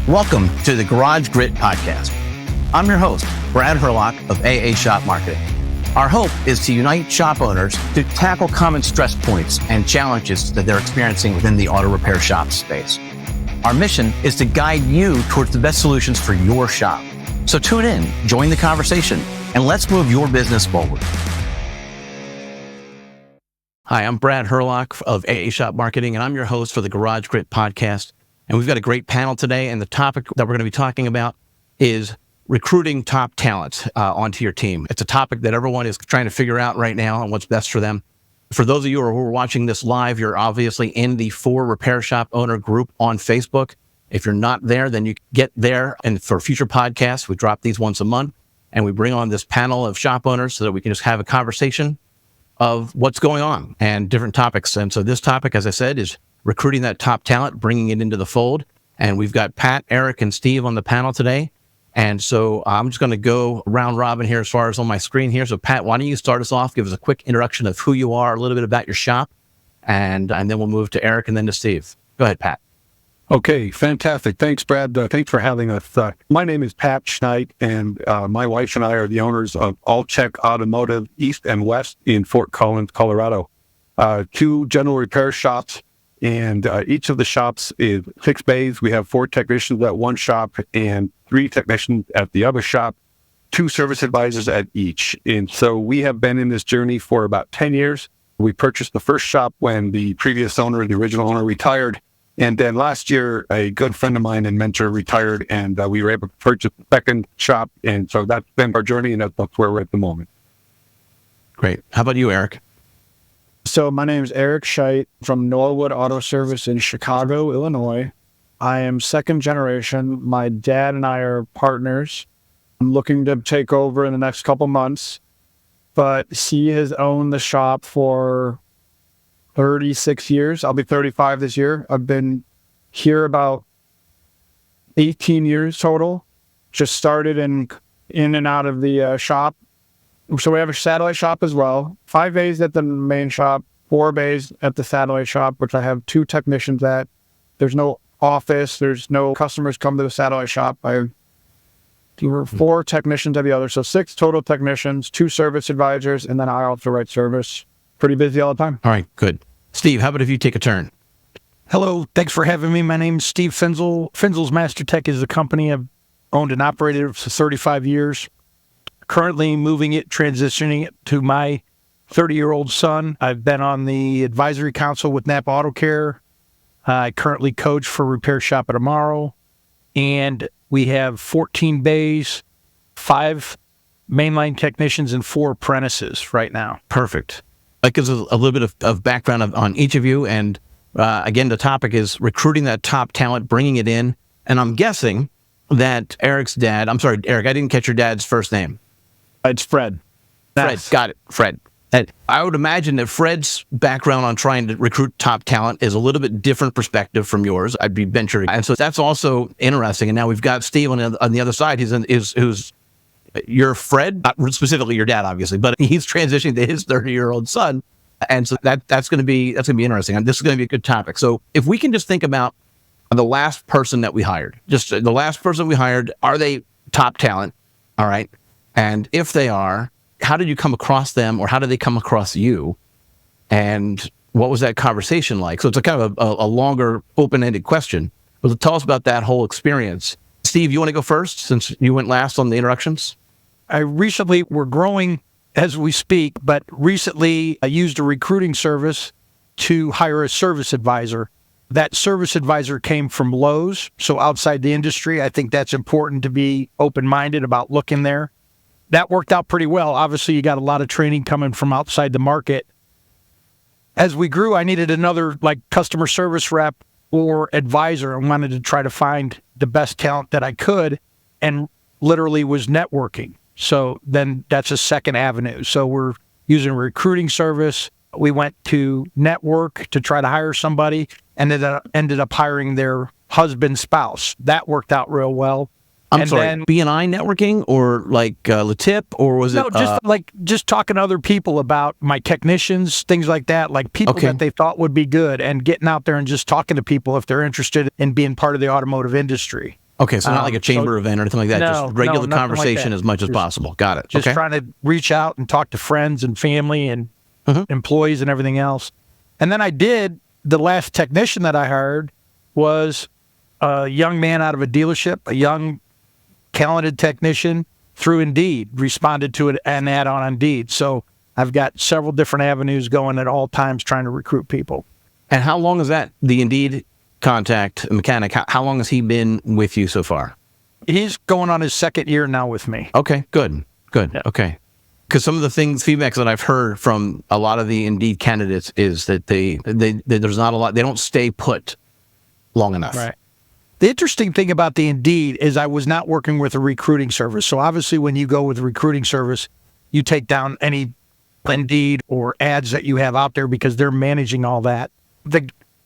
Welcome to the Garage Grit Podcast. I'm your host, Brad Hurlock of AA Shop Marketing. Our hope is to unite shop owners to tackle common stress points and challenges that they're experiencing within the auto repair shop space. Our mission is to guide you towards the best solutions for your shop. So tune in, join the conversation, and let's move your business forward. Hi, I'm Brad Hurlock of AA Shop Marketing, and I'm your host for the Garage Grit Podcast. And we've got a great panel today, and the topic that we're going to be talking about is recruiting top talent onto your team. It's a topic that everyone is trying to figure out right now and what's best for them. For those of you who are watching this live, you're obviously in the For Repair Shop Owner group on Facebook. If you're not there, then you get there. And for future podcasts, we drop these once a month, and we bring on this panel of shop owners so that we can just have a conversation of what's going on and different topics. And so this topic, as I said, is recruiting that top talent, bringing it into the fold. And we've got Pat, Eric, and Steve on the panel today. And so I'm just going to go round robin here as far as on my screen here. So Pat, why don't you start us off, give us a quick introduction of who you are, a little bit about your shop, and then we'll move to Eric and then to Steve. Go ahead, Pat. Okay, fantastic. Thanks, Brad. Thanks for having us. My name is Pat Schnaidt, and my wife and I are the owners of All-Check Automotive East and West in Fort Collins, Colorado. Two general repair shops, and each of the shops is 6 bays. We have 4 technicians at one shop and 3 technicians at the other shop, 2 service advisors at each. And so we have been in this journey for about 10 years. We purchased the first shop when the previous owner, the original owner, retired. And then last year, a good friend of mine and mentor retired, and we were able to purchase the second shop. And so that's been our journey, and that's where we're at the moment. Great. How about you, Eric? So my name is Eric Scheidt from Norwood Auto Service in Chicago, Illinois. I am second generation. My dad and I are partners. I'm looking to take over in the next couple months, but he has owned the shop for 36 years. I'll be 35 this year. I've been here about 18 years total. Just started in and out of the shop. So we have a satellite shop as well. 5 bays at the main shop, 4 bays at the satellite shop, which I have 2 technicians at. There's no office. There's no customers come to the satellite shop. I have 4 technicians at the other. So 6 total technicians, 2 service advisors, and then I also write service. Pretty busy all the time. All right, good. Steve, how about if you take a turn? Hello, thanks for having me. My name's Steve Finzel. Finzel's Mastertech is a company I've owned and operated for 35 years. Currently transitioning it to my 30-year-old son. I've been on the advisory council with Napa Auto Care. I currently coach for Repair Shop at Tomorrow. And we have 14 bays, 5 mainline technicians, and 4 apprentices right now. Perfect. That gives us a little bit of background on each of you. And again, the topic is recruiting that top talent, bringing it in. And I'm guessing that Eric's dad, I'm sorry, Eric, I didn't catch your dad's first name. It's Fred. Fred, got it, Fred. And I would imagine that Fred's background on trying to recruit top talent is a little bit different perspective from yours. I'd be venturing. And so that's also interesting. And now we've got Steve on the other side. Who's your Fred, not specifically your dad, obviously, but he's transitioning to his 30-year-old son. And so that's going to be interesting. And this is going to be a good topic. So if we can just think about the last person that we hired, are they top talent? All right. And if they are, how did you come across them, or how did they come across you? And what was that conversation like? So it's a kind of a longer, open-ended question. But tell us about that whole experience. Steve, you want to go first since you went last on the introductions? We're growing as we speak, but recently I used a recruiting service to hire a service advisor. That service advisor came from Lowe's, so outside the industry. I think that's important to be open-minded about looking there. That worked out pretty well. Obviously, you got a lot of training coming from outside the market. As we grew, I needed another customer service rep or advisor. I wanted to try to find the best talent that I could, and literally was networking. So then that's a second avenue. So we're using a recruiting service. We went to network to try to hire somebody, and then ended up hiring their husband, spouse. That worked out real well. I'm sorry, B&I networking or LaTip, or was it? No, just talking to other people about my technicians, things like that, people that they thought would be good, and getting out there and just talking to people if they're interested in being part of the automotive industry. Okay, so not like a chamber event or anything like that. No, just regular nothing like conversation that. as much as possible. Got it. Just Okay. trying to reach out and talk to friends and family and employees and everything else. And then the last technician that I hired was a young man out of a dealership, a young, talented technician through Indeed, responded to an ad on Indeed. So I've got several different avenues going at all times trying to recruit people. And how long is that, the Indeed contact mechanic, how long has he been with you so far? He's going on his second year now with me. Okay, good. Yeah. Okay. Because some of the feedbacks that I've heard from a lot of the Indeed candidates is that there's not a lot, they don't stay put long enough. Right. The interesting thing about the Indeed is I was not working with a recruiting service. So obviously when you go with a recruiting service, you take down any Indeed or ads that you have out there because they're managing all that.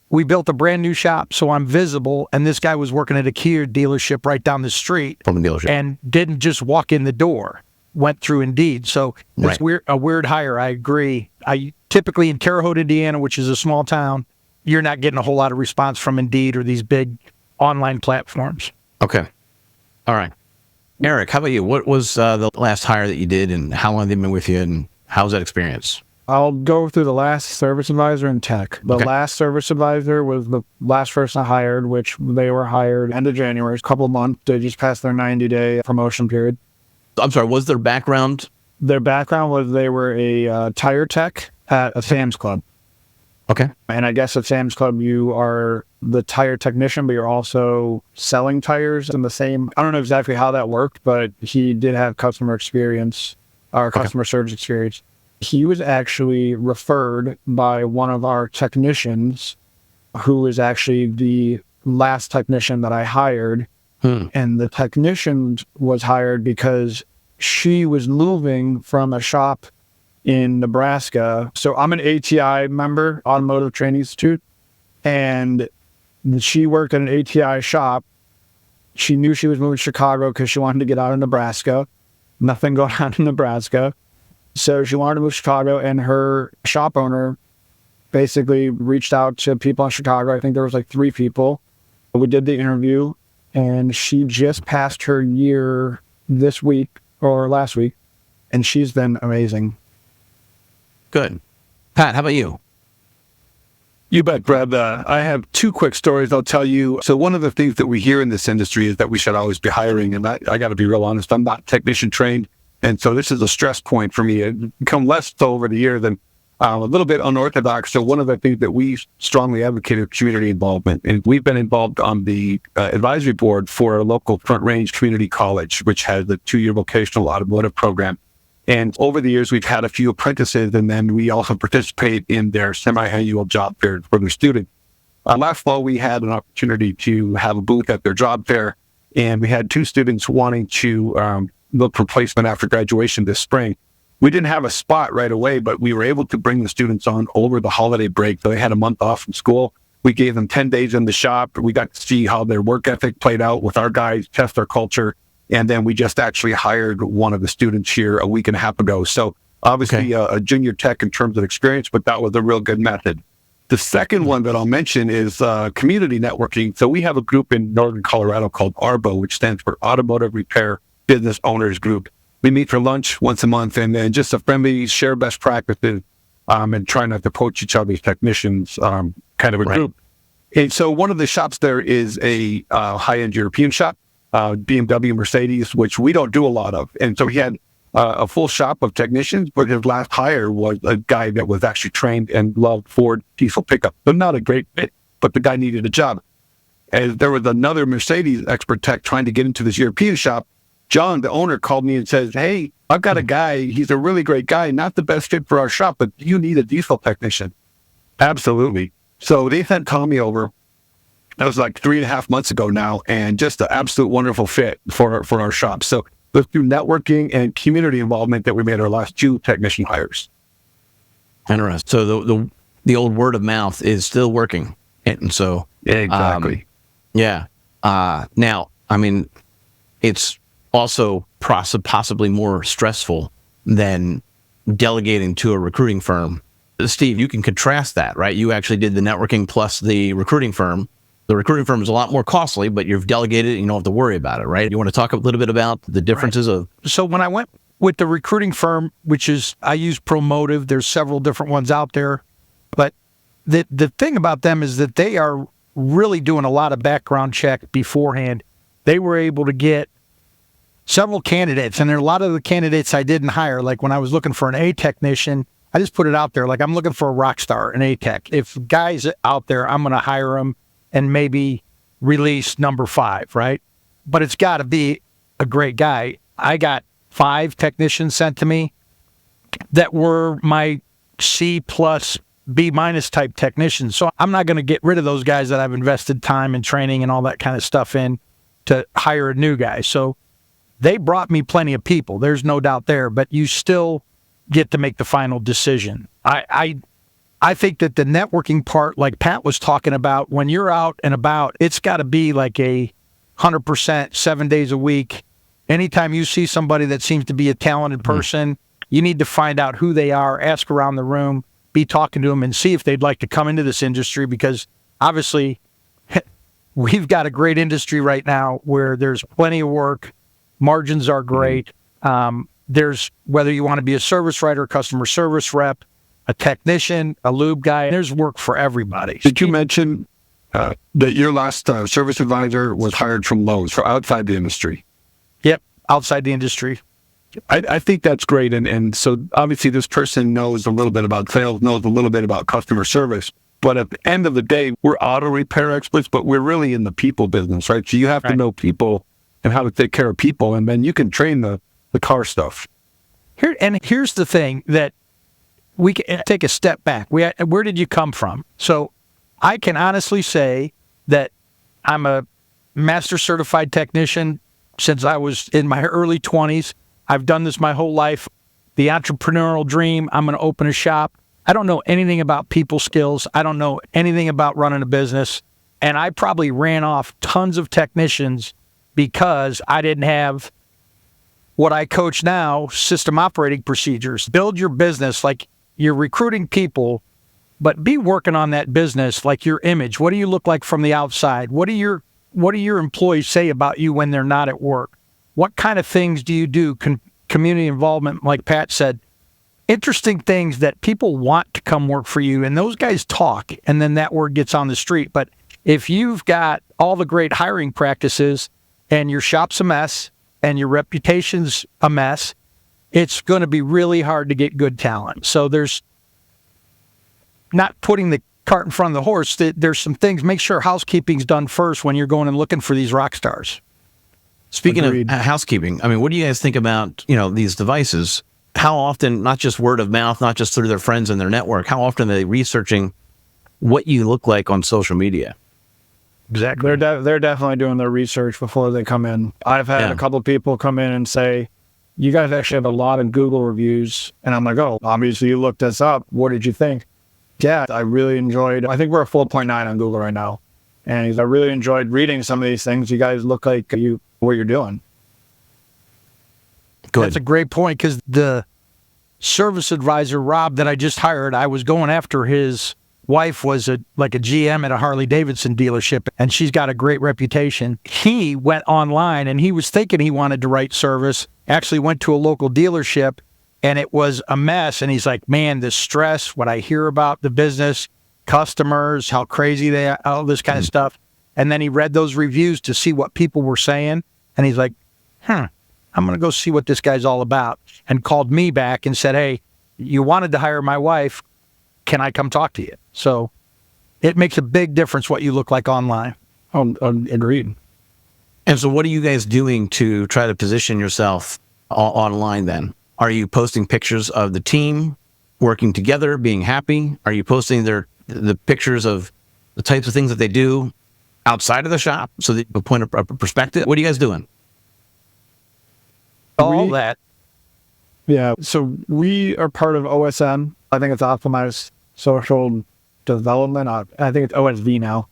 We built a brand new shop, so I'm visible, and this guy was working at a Kia dealership right down the street From the dealership. and didn't just walk in the door, went through Indeed. So it's a weird hire. I agree. Typically in Terre Haute, Indiana, which is a small town, you're not getting a whole lot of response from Indeed or these big online platforms. Okay. All right. Eric, how about you? What was the last hire that you did, and how long have they been with you, and how was that experience? I'll go through the last service advisor and tech. The last service advisor was the last person I hired, which they were hired end of January, a couple of months. They just passed their 90-day promotion period. I'm sorry, was their background? Their background was they were a tire tech at a Sam's Club. Okay. And I guess at Sam's Club, you are the tire technician, but you're also selling tires in the same. I don't know exactly how that worked, but he did have customer experience, or customer service experience. He was actually referred by one of our technicians, who is actually the last technician that I hired. And the technician was hired because she was moving from a shop in Nebraska. So I'm an ATI member, Automotive Training Institute, and she worked at an ATI shop. She knew she was moving to Chicago because she wanted to get out of Nebraska. Nothing going on in Nebraska. So she wanted to move to Chicago, and her shop owner basically reached out to people in Chicago. I think there was like 3 people. We did the interview, and she just passed her year this week or last week, and she's been amazing. Good. Pat, how about you? You bet, Brad. I have 2 quick stories I'll tell you. So one of the things that we hear in this industry is that we should always be hiring. And I got to be real honest, I'm not technician trained. And so this is a stress point for me. It's become less so over the year than a little bit unorthodox. So one of the things that we strongly advocate is community involvement. And we've been involved on the advisory board for a local Front Range Community College, which has a 2-year vocational automotive program. And over the years, we've had a few apprentices, and then we also participate in their semi-annual job fair for their students. Last fall, we had an opportunity to have a booth at their job fair, and we had 2 students wanting to look for placement after graduation this spring. We didn't have a spot right away, but we were able to bring the students on over the holiday break. So they had a month off from school. We gave them 10 days in the shop. We got to see how their work ethic played out with our guys, test their culture. And then we just actually hired one of the students here a week and a half ago. So obviously a junior tech in terms of experience, but that was a real good method. The second one that I'll mention is community networking. So we have a group in Northern Colorado called ARBO, which stands for Automotive Repair Business Owners Group. We meet for lunch once a month, and then just a friendly share best practices and try not to poach each other's technicians kind of a group. And so one of the shops there is a high-end European shop, BMW, Mercedes, which we don't do a lot of. And so he had a full shop of technicians, but his last hire was a guy that was actually trained and loved Ford diesel pickup. So not a great fit, but the guy needed a job. As there was another Mercedes expert tech trying to get into this European shop, John, the owner, called me and says, "Hey, I've got a guy. He's a really great guy, not the best fit for our shop, but you need a diesel technician." Absolutely. So they sent Tommy over. That was like 3.5 months ago now, and just an absolute wonderful fit for our shop. So let's do networking and community involvement that we made our last 2 technician hires. Interesting. So the old word of mouth is still working. And so Exactly. yeah. Now, I mean, it's also possibly more stressful than delegating to a recruiting firm. Steve, you can contrast that, right? You actually did the networking plus the recruiting firm. The recruiting firm is a lot more costly, but you've delegated and you don't have to worry about it, right? You want to talk a little bit about the differences of... So when I went with the recruiting firm, which is, I use Promotive, there's several different ones out there, but the thing about them is that they are really doing a lot of background check beforehand. They were able to get several candidates, and there are a lot of the candidates I didn't hire. Like when I was looking for an A technician, I just put it out there. Like I'm looking for a rock star, an A tech. If guys out there, I'm going to hire them and maybe release number 5, right? But it's got to be a great guy. I got 5 technicians sent to me that were my C plus B minus type technicians. So I'm not going to get rid of those guys that I've invested time and training and all that kind of stuff in to hire a new guy. So they brought me plenty of people. There's no doubt there, but you still get to make the final decision. I think that the networking part, like Pat was talking about, when you're out and about, it's got to be like a 100%, 7 days a week. Anytime you see somebody that seems to be a talented person, you need to find out who they are, ask around the room, be talking to them and see if they'd like to come into this industry, because obviously we've got a great industry right now where there's plenty of work. Margins are great. There's, whether you want to be a service writer, customer service rep, a technician, a lube guy, there's work for everybody. Did you mention that your last service advisor was hired from Lowe's, for outside the industry? Yep, outside the industry. I think that's great. And so obviously this person knows a little bit about sales, knows a little bit about customer service. But at the end of the day, we're auto repair experts, but we're really in the people business, right? So you have to know people and how to take care of people, and then you can train the car stuff. Here's the thing that we can take a step back. Where did you come from? So I can honestly say that I'm a master certified technician since I was in my early 20s. I've done this my whole life. The entrepreneurial dream, I'm going to open a shop. I don't know anything about people skills. I don't know anything about running a business. And I probably ran off tons of technicians because I didn't have what I coach now, system operating procedures. Build your business like you're recruiting people, but be working on that business like your image. What do you look like from the outside? What do your employees say about you when they're not at work? What kind of things do you do? Community involvement, like Pat said, interesting things that people want to come work for you. And those guys talk, and then that word gets on the street. But if you've got all the great hiring practices and your shop's a mess and your reputation's a mess, it's going to be really hard to get good talent. So there's not putting the cart in front of the horse. There's some things. Make sure housekeeping's done first when you're going and looking for these rock stars. Speaking of housekeeping, I mean, what do you guys think about, these devices? How often, not just word of mouth, not just through their friends and their network, how often are they researching what you look like on social media? Exactly. They're definitely doing their research before they come in. I've had a couple of people come in and say, you guys actually have a lot of Google reviews. And I'm like, oh, obviously you looked us up. What did you think? Yeah, I really enjoyed, I think we're a 4.9 on Google right now. And I really enjoyed reading some of these things. You guys look like what you're doing. Good. That's a great point, because the service advisor, Rob, that I just hired, I was going after his wife was a GM at a Harley Davidson dealership, and she's got a great reputation. He went online and he was thinking he wanted to write service, actually went to a local dealership, and it was a mess. And he's like, man, the stress, what I hear about the business, customers, how crazy they are, all this kind of stuff. And then he read those reviews to see what people were saying. And he's like, I'm going to go see what this guy's all about. And called me back and said, hey, you wanted to hire my wife. Can I come talk to you? So it makes a big difference what you look like online. Agreed. And so what are you guys doing to try to position yourself online then? Are you posting pictures of the team working together, being happy? Are you posting the pictures of the types of things that they do outside of the shop so that you can point a perspective? What are you guys doing? All that. Yeah. So we are part of OSM. I think it's Optimized Social Development. I think it's OSV now.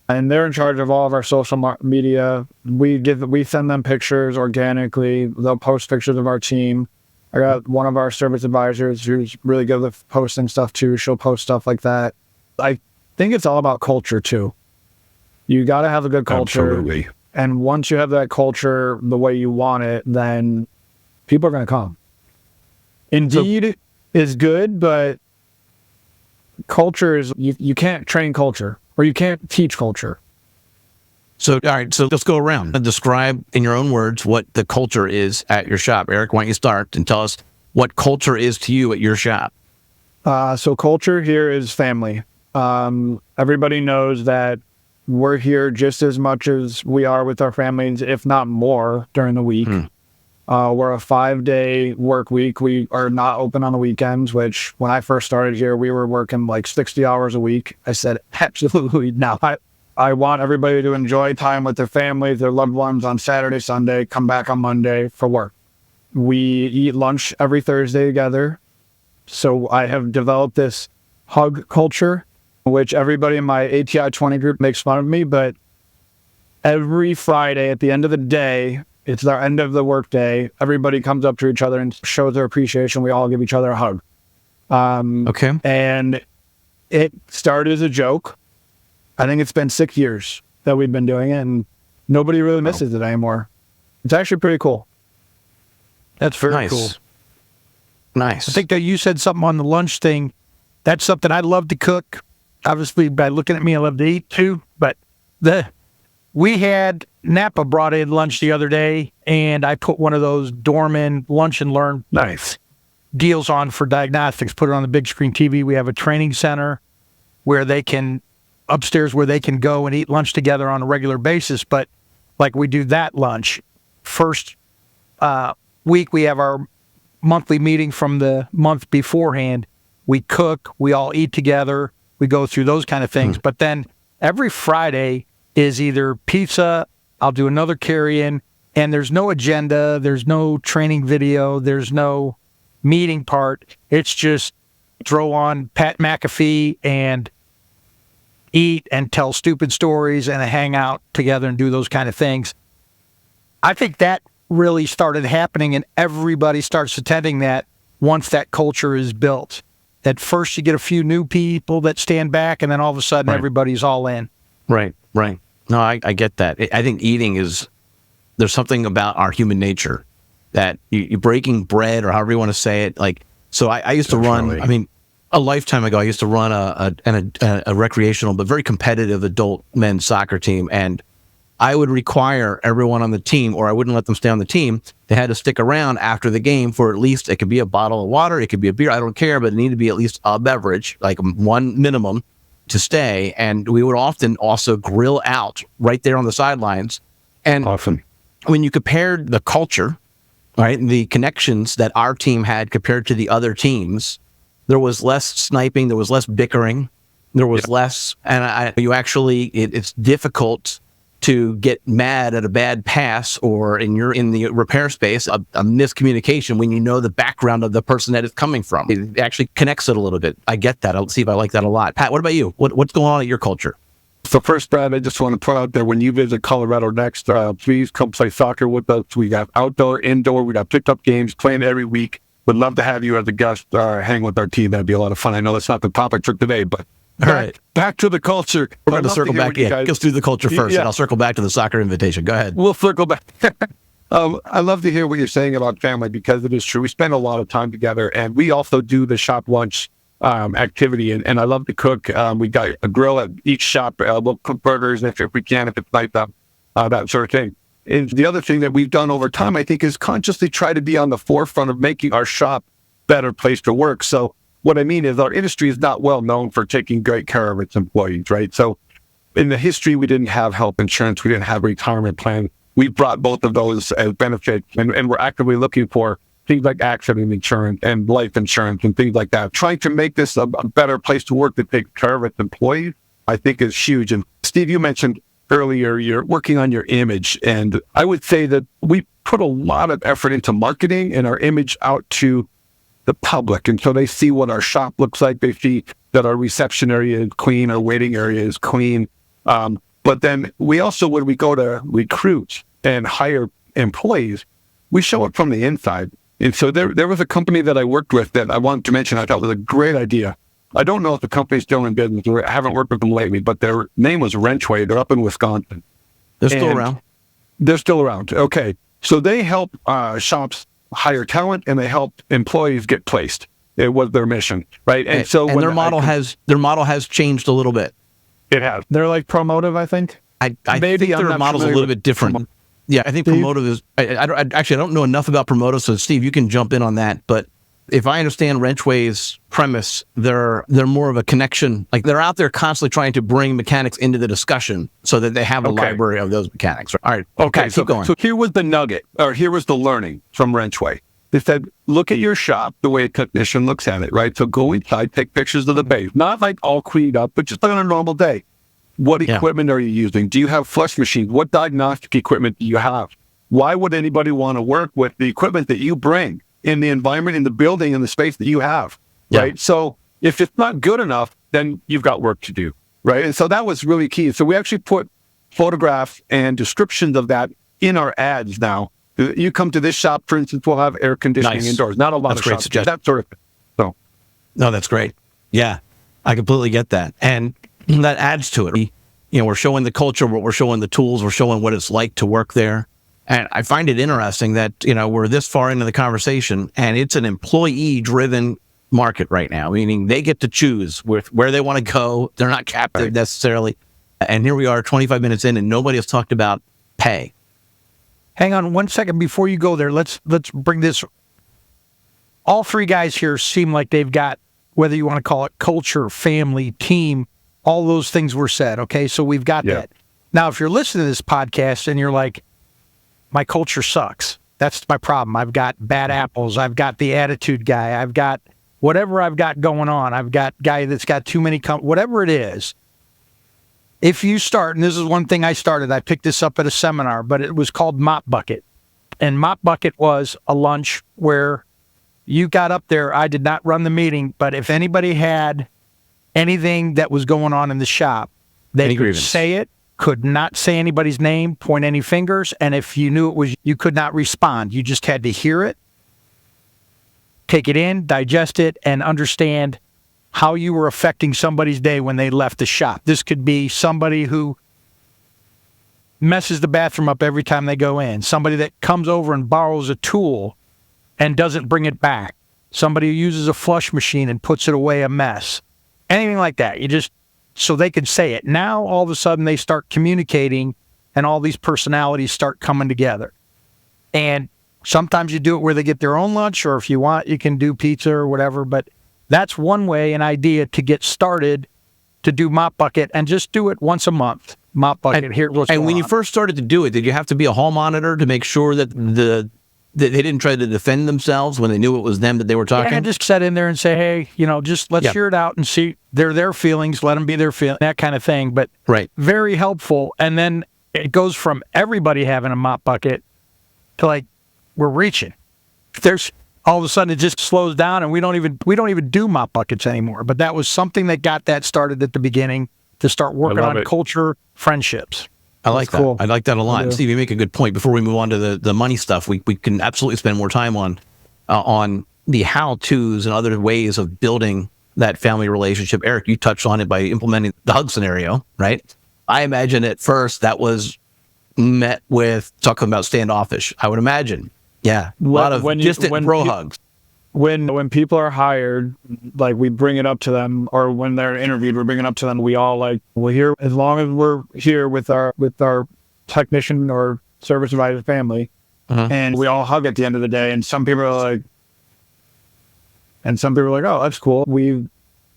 And they're in charge of all of our social media. We send them pictures organically. They'll post pictures of our team. I got one of our service advisors who's really good with posting stuff too. She'll post stuff like that. I think it's all about culture too. You got to have a good culture. Absolutely. And once you have that culture the way you want it, then people are going to come. Indeed is good, but culture is, you can't train culture or you can't teach culture. So, all right, so let's go around and describe in your own words what the culture is at your shop. Eric, why don't you start and tell us what culture is to you at your shop? So culture here is family. Everybody knows that we're here just as much as we are with our families, if not more, during the week. We're a 5-day work week. We are not open on the weekends, which when I first started here, we were working like 60 hours a week. I said, absolutely not. I want everybody to enjoy time with their families, their loved ones on Saturday, Sunday, come back on Monday for work. We eat lunch every Thursday together. So I have developed this hug culture, which everybody in my ATI 20 group makes fun of me, but every Friday at the end of the day, it's our end of the work day, everybody comes up to each other and shows their appreciation. We all give each other a hug. Okay. And it started as a joke. I think it's been 6 years that we've been doing it, and nobody really misses it anymore. It's actually pretty cool. That's very Nice. cool. Nice. I think that you said something on the lunch thing. That's something I love to cook. Obviously, by looking at me, I love to eat too. But we had Napa brought in lunch the other day, and I put one of those Dorman lunch and learn deals on for diagnostics. Put it on the big screen TV. We have a training center where they can upstairs where they can go and eat lunch together on a regular basis. But like we do that lunch first week, we have our monthly meeting from the month beforehand. We cook, we all eat together, we go through those kind of things. But then every Friday is either pizza, I'll do another carry-in, and there's no agenda, there's no training video, there's no meeting part. It's just throw on Pat McAfee and eat and tell stupid stories and hang out together and do those kind of things. I think that really started happening and everybody starts attending that once that culture is built. At first you get a few new people that stand back and then all of a sudden everybody's all in. Right. No, I get that. I think eating there's something about our human nature that you breaking bread or however you want to say it. Like, so I used to run, a lifetime ago, I used to run a recreational but very competitive adult men's soccer team, and I would require everyone on the team, or I wouldn't let them stay on the team. They had to stick around after the game for at least, it could be a bottle of water, it could be a beer, I don't care, but it needed to be at least a beverage, like one minimum to stay. And we would often also grill out right there on the sidelines. And Often. when you compared the culture, right, and the connections that our team had compared to the other teams, there was less sniping, there was less bickering, there was less, and it's difficult to get mad at a bad pass or in the repair space, a miscommunication when you know the background of the person that it's coming from. It actually connects it a little bit. I get that. I'll see if I like that a lot. Pat, what about you? What's going on at your culture? So first, Brad, I just want to put out there, when you visit Colorado next, please come play soccer with us. We got outdoor, indoor, we got pickup games, playing every week. Would love to have you as a guest, hang with our team. That'd be a lot of fun. I know that's not the topic for today, but back to the culture. We're going to circle back. Yeah, let's do the culture first, and I'll circle back to the soccer invitation. Go ahead. We'll circle back. I love to hear what you're saying about family, because it is true. We spend a lot of time together, and we also do the shop lunch activity, and I love to cook. We got a grill at each shop. We'll cook burgers if we can, if it's nice up, that sort of thing. And the other thing that we've done over time, I think, is consciously try to be on the forefront of making our shop a better place to work. So what I mean is our industry is not well known for taking great care of its employees, right? So in the history, we didn't have health insurance. We didn't have a retirement plan. We brought both of those as benefits, and we're actively looking for things like accident insurance and life insurance and things like that. Trying to make this a better place to work that takes care of its employees, I think, is huge. And Steve, you mentioned earlier, you're working on your image. And I would say that we put a lot of effort into marketing and our image out to the public. And so they see what our shop looks like. They see that our reception area is clean, our waiting area is clean. But then we also, when we go to recruit and hire employees, we show it from the inside. And so there was a company that I worked with that I wanted to mention, I thought was a great idea. I don't know if the company's still in business. I haven't worked with them lately, but their name was Wrenchway. They're up in Wisconsin. They're still around. They're still around. Okay. So they help shops hire talent and they help employees get placed. It was their mission, right? And so their model has changed a little bit. It has. They're like Promotive, I think. I Maybe think I'm their not model's a familiar little with bit different. Yeah, I think Promotive is. I don't know enough about Promotive, so Steve, you can jump in on that. But if I understand Wrenchway's premise, they're more of a connection. Like they're out there constantly trying to bring mechanics into the discussion so that they have a library of those mechanics. All right. Okay. Keep going. So here was the nugget, or here was the learning from Wrenchway. They said, look at your shop the way a technician looks at it, right? So go inside, take pictures of the base, not like all cleaned up, but just like on a normal day. What equipment are you using? Do you have flush machines? What diagnostic equipment do you have? Why would anybody want to work with the equipment that you bring in the environment, in the building, in the space that you have, right? So if it's not good enough, then you've got work to do, right? And so that was really key. So we actually put photographs and descriptions of that in our ads now. You come to this shop, for instance, we'll have air conditioning indoors. Not a lot of shops, that sort of thing. So, no, that's great. Yeah, I completely get that. And that adds to it. We're showing the culture, we're showing the tools, we're showing what it's like to work there. And I find it interesting that, we're this far into the conversation and it's an employee-driven market right now, meaning they get to choose where they want to go. They're not captive necessarily. And here we are 25 minutes in and nobody has talked about pay. Hang on 1 second before you go there. Let's bring this. All three guys here seem like they've got, whether you want to call it culture, family, team, all those things were said. Okay, so we've got that. Now, if you're listening to this podcast and you're like, my culture sucks, that's my problem. I've got bad apples. I've got the attitude guy. I've got whatever I've got going on. I've got guy that's got too many, whatever it is. If you start, and this is one thing I started, I picked this up at a seminar, but it was called Mop Bucket. And Mop Bucket was a lunch where you got up there. I did not run the meeting, but if anybody had anything that was going on in the shop, they could say it, could not say anybody's name, point any fingers, and if you knew it was, you could not respond. You just had to hear it, take it in, digest it, and understand how you were affecting somebody's day when they left the shop. This could be somebody who messes the bathroom up every time they go in, somebody that comes over and borrows a tool and doesn't bring it back, somebody who uses a flush machine and puts it away a mess, anything like that. You just, so they could say it. Now, all of a sudden, they start communicating and all these personalities start coming together. And sometimes you do it where they get their own lunch, or if you want, you can do pizza or whatever, but that's one way, an idea to get started to do Mop Bucket, and just do it once a month. Mop Bucket, here's what's going on. And when you first started to do it, did you have to be a hall monitor to make sure that that they didn't try to defend themselves when they knew it was them that they were talking? Yeah, just sit in there and say, hey, just let's hear it out and see their feelings, let them be their feelings, that kind of thing. But very helpful. And then it goes from everybody having a Mop Bucket to like, we're reaching. There's all of a sudden it just slows down and we don't even do Mop Buckets anymore. But that was something that got that started at the beginning to start working on culture, friendships. I like that. Cool. I like that a lot. Steve, you make a good point. Before we move on to the money stuff, we can absolutely spend more time on the how-tos and other ways of building that family relationship. Eric, you touched on it by implementing the hug scenario, right? I imagine at first that was met with talking about standoffish. I would imagine. Yeah. A lot of distant bro hugs. When people are hired, like we bring it up to them, or when they're interviewed, we bring it up to them. We all here, as long as we're here with our technician or service advisor family, and we all hug at the end of the day. And some people are like, oh, that's cool.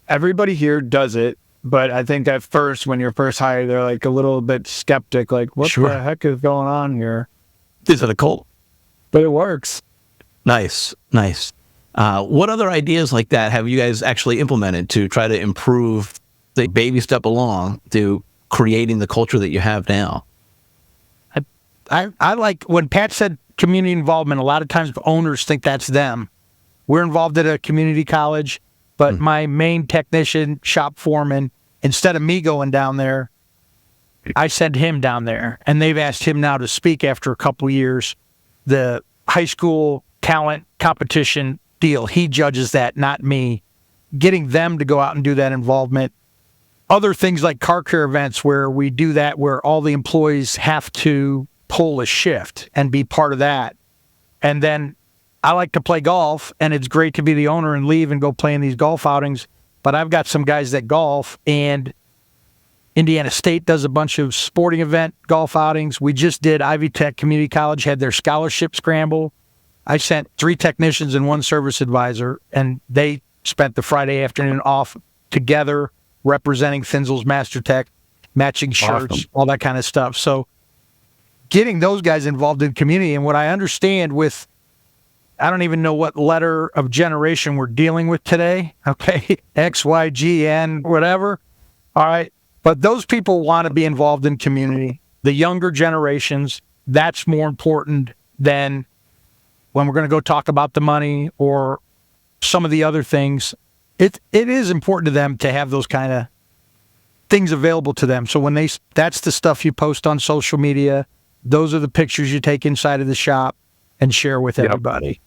Everybody here does it, but I think at first, when you're first hired, they're like a little bit skeptic, like, what the heck is going on here? Is it a cult? But it works. Nice. What other ideas like that have you guys actually implemented to try to improve the baby step along to creating the culture that you have now? I like when Pat said community involvement. A lot of times owners think that's them. We're involved at a community college, but my main technician, shop foreman, instead of me going down there, I send him down there. And they've asked him now to speak after a couple of years. The high school talent competition deal, he judges that, not me. getting them to go out and do that involvement. Other things like car care events where we do that, where all the employees have to pull a shift and be part of that. And then I like to play golf, and it's great to be the owner and leave and go play in these golf outings. But I've got some guys that golf, and Indiana State does a bunch of sporting event golf outings. We just did Ivy Tech Community College, had their scholarship scramble. I sent 3 technicians and 1 service advisor, and they spent the Friday afternoon off together representing Finzel's Mastertech, matching shirts, Awesome. all that kind of stuff. So getting those guys involved in community, and what I understand with, I don't even know what letter of generation we're dealing with today, okay, X, Y, G, N, whatever, all right, but those people want to be involved in community. The younger generations, that's more important than when we're going to go talk about the money or some of the other things. It is important to them to have those kind of things available to them. So when that's the stuff you post on social media, those are the pictures you take inside of the shop and share with everybody.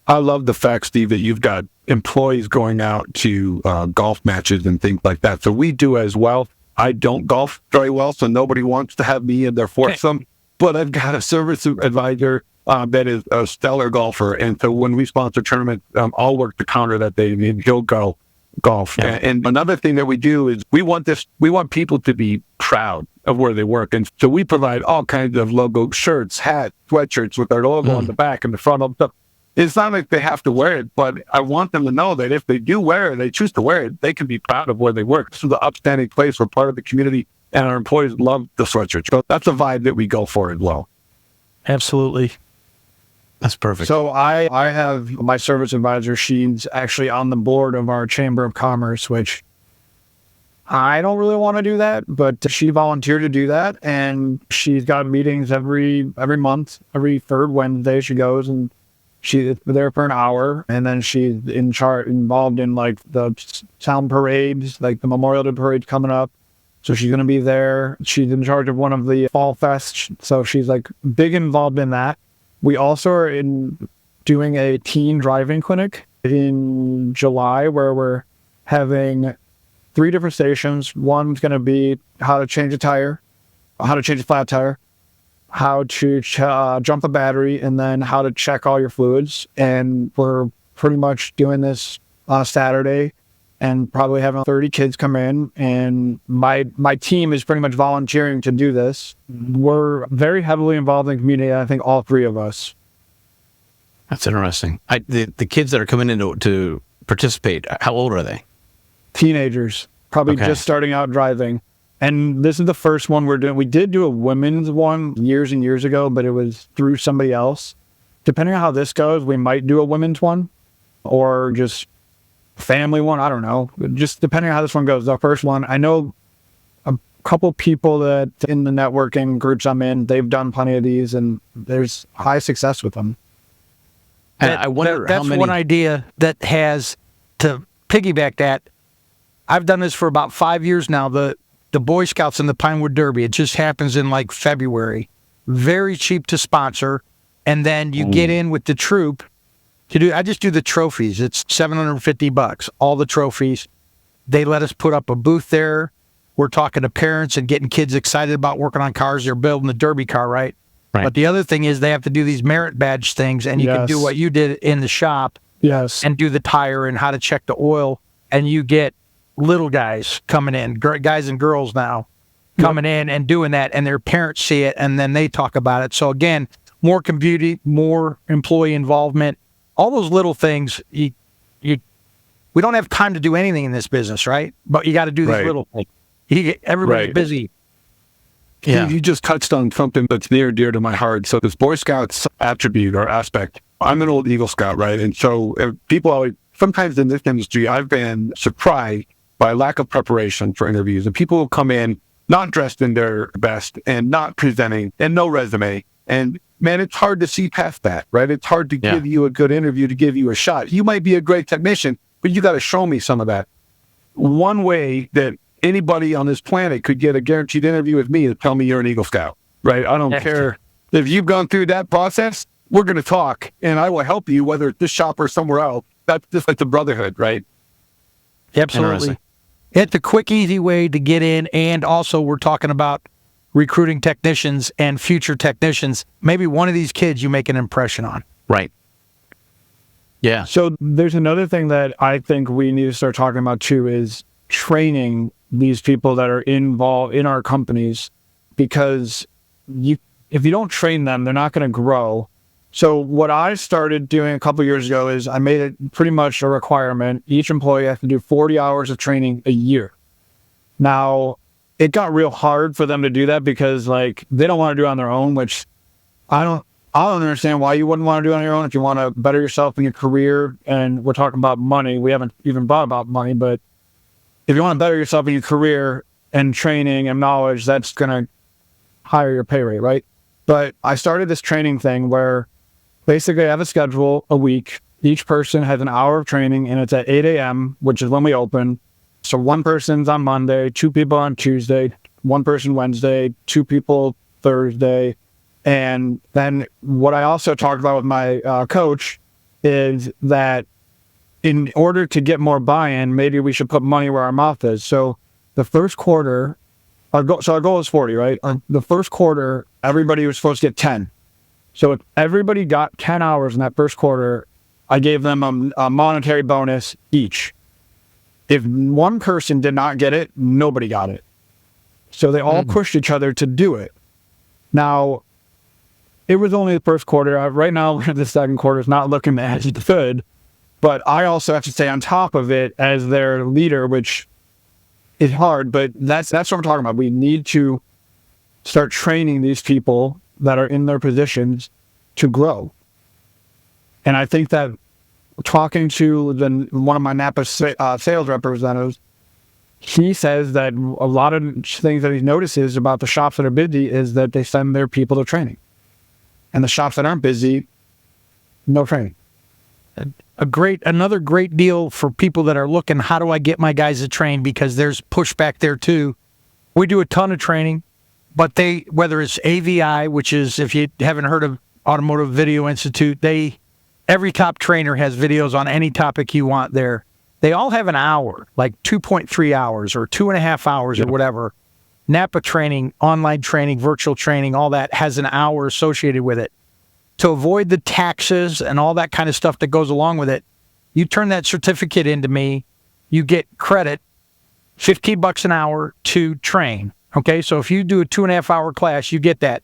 I love the fact, Steve, that you've got employees going out to golf matches and things like that. So we do as well. I don't golf very well, so nobody wants to have me in their foursome. But I've got a service advisor that is a stellar golfer. And so when we sponsor tournaments, I'll work the counter that day and he'll go golf. Yeah. And another thing that we do is we want people to be proud of where they work. And so we provide all kinds of logo shirts, hats, sweatshirts with our logo on the back and the front of stuff. It's not like they have to wear it, but I want them to know that if they do wear it, they choose to wear it, they can be proud of where they work. This is an upstanding place. We're part of the community, and our employees love the sweatshirt. So that's a vibe that we go for as well. Absolutely. That's perfect. So I have my service advisor. She's actually on the board of our Chamber of Commerce, which I don't really want to do that, but she volunteered to do that. And she's got meetings every month, every third Wednesday she goes, and she's there for an hour. And then she's involved in like the town parades, like the Memorial Day parade coming up. So she's going to be there. She's in charge of one of the fall fests. So she's like big involved in that. We also are doing a teen driving clinic in July where we're having 3 different stations. One's going to be how to change a tire, how to change a flat tire, how to jump a battery, and then how to check all your fluids. And we're pretty much doing this Saturday and probably having 30 kids come in. And my team is pretty much volunteering to do this. We're very heavily involved in the community, I think all 3 of us. That's interesting. The kids that are coming in to participate, how old are they? Teenagers, probably just starting out driving. And this is the first one we're doing. We did do a women's one years and years ago, but it was through somebody else. Depending on how this goes, we might do a women's one or just family one. I don't know. Just depending on how this one goes. The first one, I know a couple people that in the networking groups I'm in, they've done plenty of these and there's high success with them. And I wonder that's how many... one idea that has, to piggyback that, I've done this for about 5 years now. The Boy Scouts and the Pinewood Derby. It just happens in like February. Very cheap to sponsor. And then you get in with the troop to do, I just do the trophies. It's $750, all the trophies. They let us put up a booth there. We're talking to parents and getting kids excited about working on cars. They're building the derby car, right? But the other thing is they have to do these merit badge things, and you can do what you did in the shop and do the tire and how to check the oil. And you get little guys coming in, guys and girls now coming in and doing that, and their parents see it, and then they talk about it. So again, more community, more employee involvement, all those little things. We don't have time to do anything in this business, right? But you got to do these little things. Everybody's busy. Yeah. You just touched on something that's near and dear to my heart. So this Boy Scouts attribute or aspect, I'm an old Eagle Scout, right? And so people always, sometimes in this industry, I've been surprised by lack of preparation for interviews. And people will come in not dressed in their best and not presenting and no resume. And man, it's hard to see past that, right? It's hard to give you a good interview, to give you a shot. You might be a great technician, but you got to show me some of that. One way that anybody on this planet could get a guaranteed interview with me is tell me you're an Eagle Scout, right? I don't care if you've gone through that process. We're going to talk, and I will help you, whether it's this shop or somewhere else. That's just like the brotherhood, right? Absolutely. Interesting. It's a quick, easy way to get in. And also, we're talking about recruiting technicians and future technicians. Maybe one of these kids you make an impression on. Right. Yeah. So there's another thing that I think we need to start talking about too, is training these people that are involved in our companies, because if you don't train them, they're not going to grow. So what I started doing a couple of years ago is I made it pretty much a requirement. Each employee has to do 40 hours of training a year. Now, it got real hard for them to do that because like they don't want to do it on their own, which I don't understand why you wouldn't want to do it on your own if you want to better yourself in your career. And we're talking about money. We haven't even thought about money, but if you want to better yourself in your career and training and knowledge, that's going to higher your pay rate, right? But I started this training thing where basically I have a schedule a week. Each person has an hour of training, and it's at 8 a.m., which is when we open. So one person's on Monday, two people on Tuesday, one person Wednesday, two people Thursday. And then what I also talked about with my coach is that in order to get more buy-in, maybe we should put money where our mouth is. So the first quarter, our goal is 40, right? The first quarter, everybody was supposed to get 10. So if everybody got 10 hours in that first quarter, I gave them a monetary bonus each. If one person did not get it, nobody got it. So they all pushed each other to do it. Now, it was only the first quarter. Right now, the second quarter is not looking as good. But I also have to stay on top of it as their leader, which is hard. But that's what I'm talking about. We need to start training these people that are in their positions to grow. And I think that talking to one of my Napa sales representatives, he says that a lot of things that he notices about the shops that are busy is that they send their people to training. And the shops that aren't busy, no training. Another great deal for people that are looking, how do I get my guys to train? Because there's pushback there too. We do a ton of training, but whether it's AVI, which is, if you haven't heard of Automotive Video Institute, every top trainer has videos on any topic you want there. They all have an hour, like 2.3 hours or 2.5 hours or whatever. Napa training, online training, virtual training, all that has an hour associated with it. To avoid the taxes and all that kind of stuff that goes along with it, you turn that certificate into me, you get credit, $15 an hour to train. Okay, so if you do a 2.5 hour class, you get that.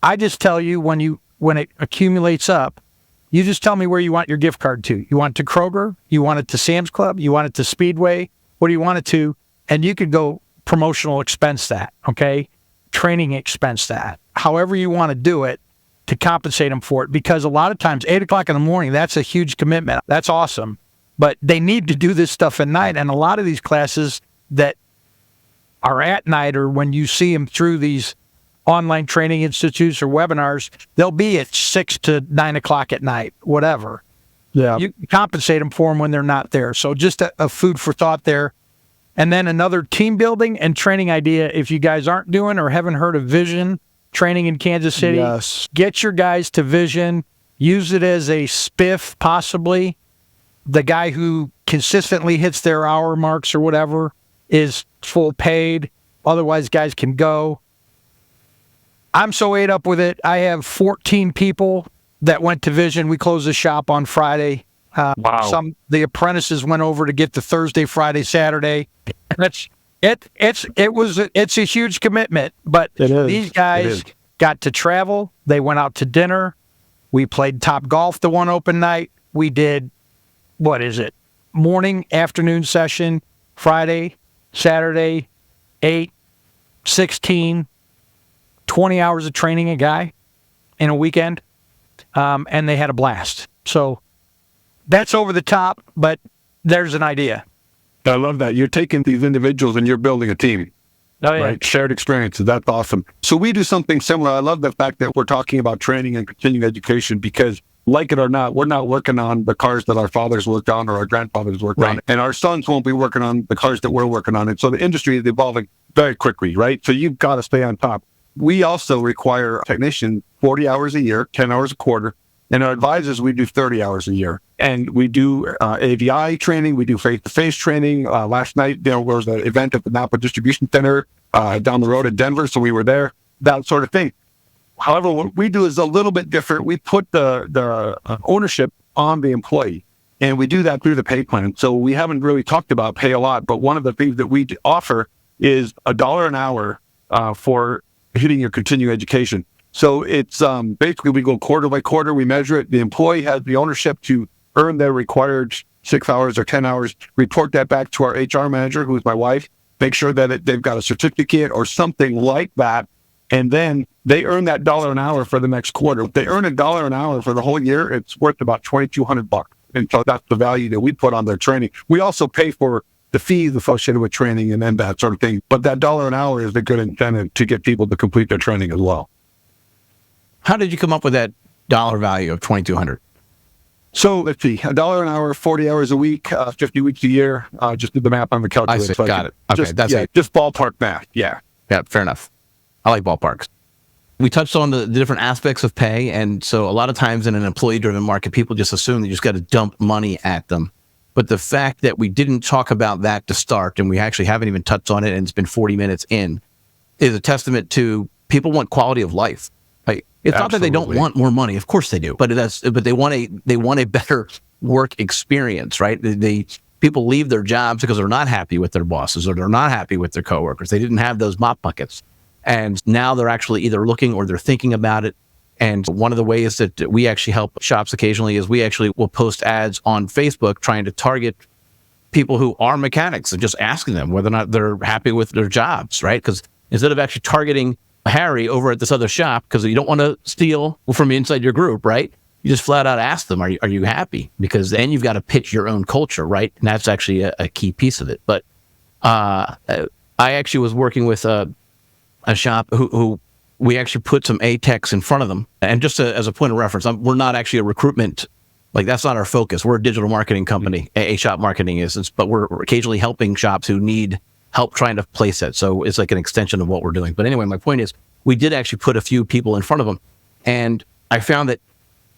I just tell you when it accumulates up, you just tell me where you want your gift card to. You want it to Kroger? You want it to Sam's Club? You want it to Speedway? What do you want it to? And you could go promotional expense that, okay? Training expense that. However you want to do it to compensate them for it. Because a lot of times, 8 o'clock in the morning, that's a huge commitment. That's awesome. But they need to do this stuff at night. And a lot of these classes that are at night, or when you see them through these online training institutes or webinars, they'll be at 6 to 9 o'clock at night, whatever. Yeah. You compensate them for them when they're not there. So just a food for thought there. And then another team building and training idea, if you guys aren't doing or haven't heard of Vision training in Kansas City, Yes. Get your guys to Vision. Use it as a spiff, possibly. The guy who consistently hits their hour marks or whatever is full paid. Otherwise, guys can go. I'm so ate up with it. I have 14 people that went to Vision. We closed the shop on Friday. Wow. The apprentices went over to get the Thursday, Friday, Saturday. It's a huge commitment, but It is. these guys got to travel. They went out to dinner. We played Top Golf the one open night. We did, morning, afternoon session, Friday, Saturday, 8, 16, 20 hours of training a guy in a weekend, and they had a blast. So that's over the top, but there's an idea. I love that. You're taking these individuals and you're building a team. Oh, yeah. Right? Shared experiences. That's awesome. So we do something similar. I love the fact that we're talking about training and continuing education because, like it or not, we're not working on the cars that our fathers worked on or our grandfathers worked on. And our sons won't be working on the cars that we're working on. And so the industry is evolving very quickly, right? So you've got to stay on top. We also require technicians 40 hours a year, 10 hours a quarter. And our advisors, we do 30 hours a year. And we do AVI training. We do face-to-face training. Last night, there was an event at the Napa Distribution Center down the road in Denver, so we were there, that sort of thing. However, what we do is a little bit different. We put the ownership on the employee, and we do that through the pay plan. So we haven't really talked about pay a lot, but one of the things that we offer is $1 an hour for hitting your continuing education. So it's basically we go quarter by quarter, we measure it. The employee has the ownership to earn their required 6 hours or 10 hours, report that back to our HR manager, who is my wife, make sure that they've got a certificate or something like that. And then they earn that $1 an hour for the next quarter. If they earn $1 an hour for the whole year, it's worth about $2,200. And so that's the value that we put on their training. We also pay for the fees associated with training and then that sort of thing. But that $1 an hour is a good incentive to get people to complete their training as well. How did you come up with that dollar value of $2,200? So let's see, $1 an hour, 40 hours a week, 50 weeks a year. Just did the math on the calculator. I see. So Got it. Okay, just ballpark math. Yeah. Yeah, fair enough. I like ballparks. We touched on the different aspects of pay. And so a lot of times in an employee-driven market, people just assume that you just got to dump money at them. But the fact that we didn't talk about that to start, and we actually haven't even touched on it, and it's been 40 minutes in, is a testament to people want quality of life. Like, it's not that they don't want more money. Of course they do. But they want a better work experience, right? People leave their jobs because they're not happy with their bosses or they're not happy with their coworkers. They didn't have those mop buckets. And now they're actually either looking or they're thinking about it. And one of the ways that we actually help shops occasionally is we actually will post ads on Facebook trying to target people who are mechanics and just asking them whether or not they're happy with their jobs, right? Because instead of actually targeting Harry over at this other shop, because you don't want to steal from inside your group, right? You just flat out ask them, are you happy? Because then you've got to pitch your own culture, right? And that's actually a key piece of it. But I actually was working with a shop who we actually put some A-techs in front of them. And just as a point of reference, we're not actually a recruitment, like that's not our focus. We're a digital marketing company, A-shop marketing is, but we're occasionally helping shops who need help trying to place it. So it's like an extension of what we're doing. But anyway, my point is we did actually put a few people in front of him. And I found that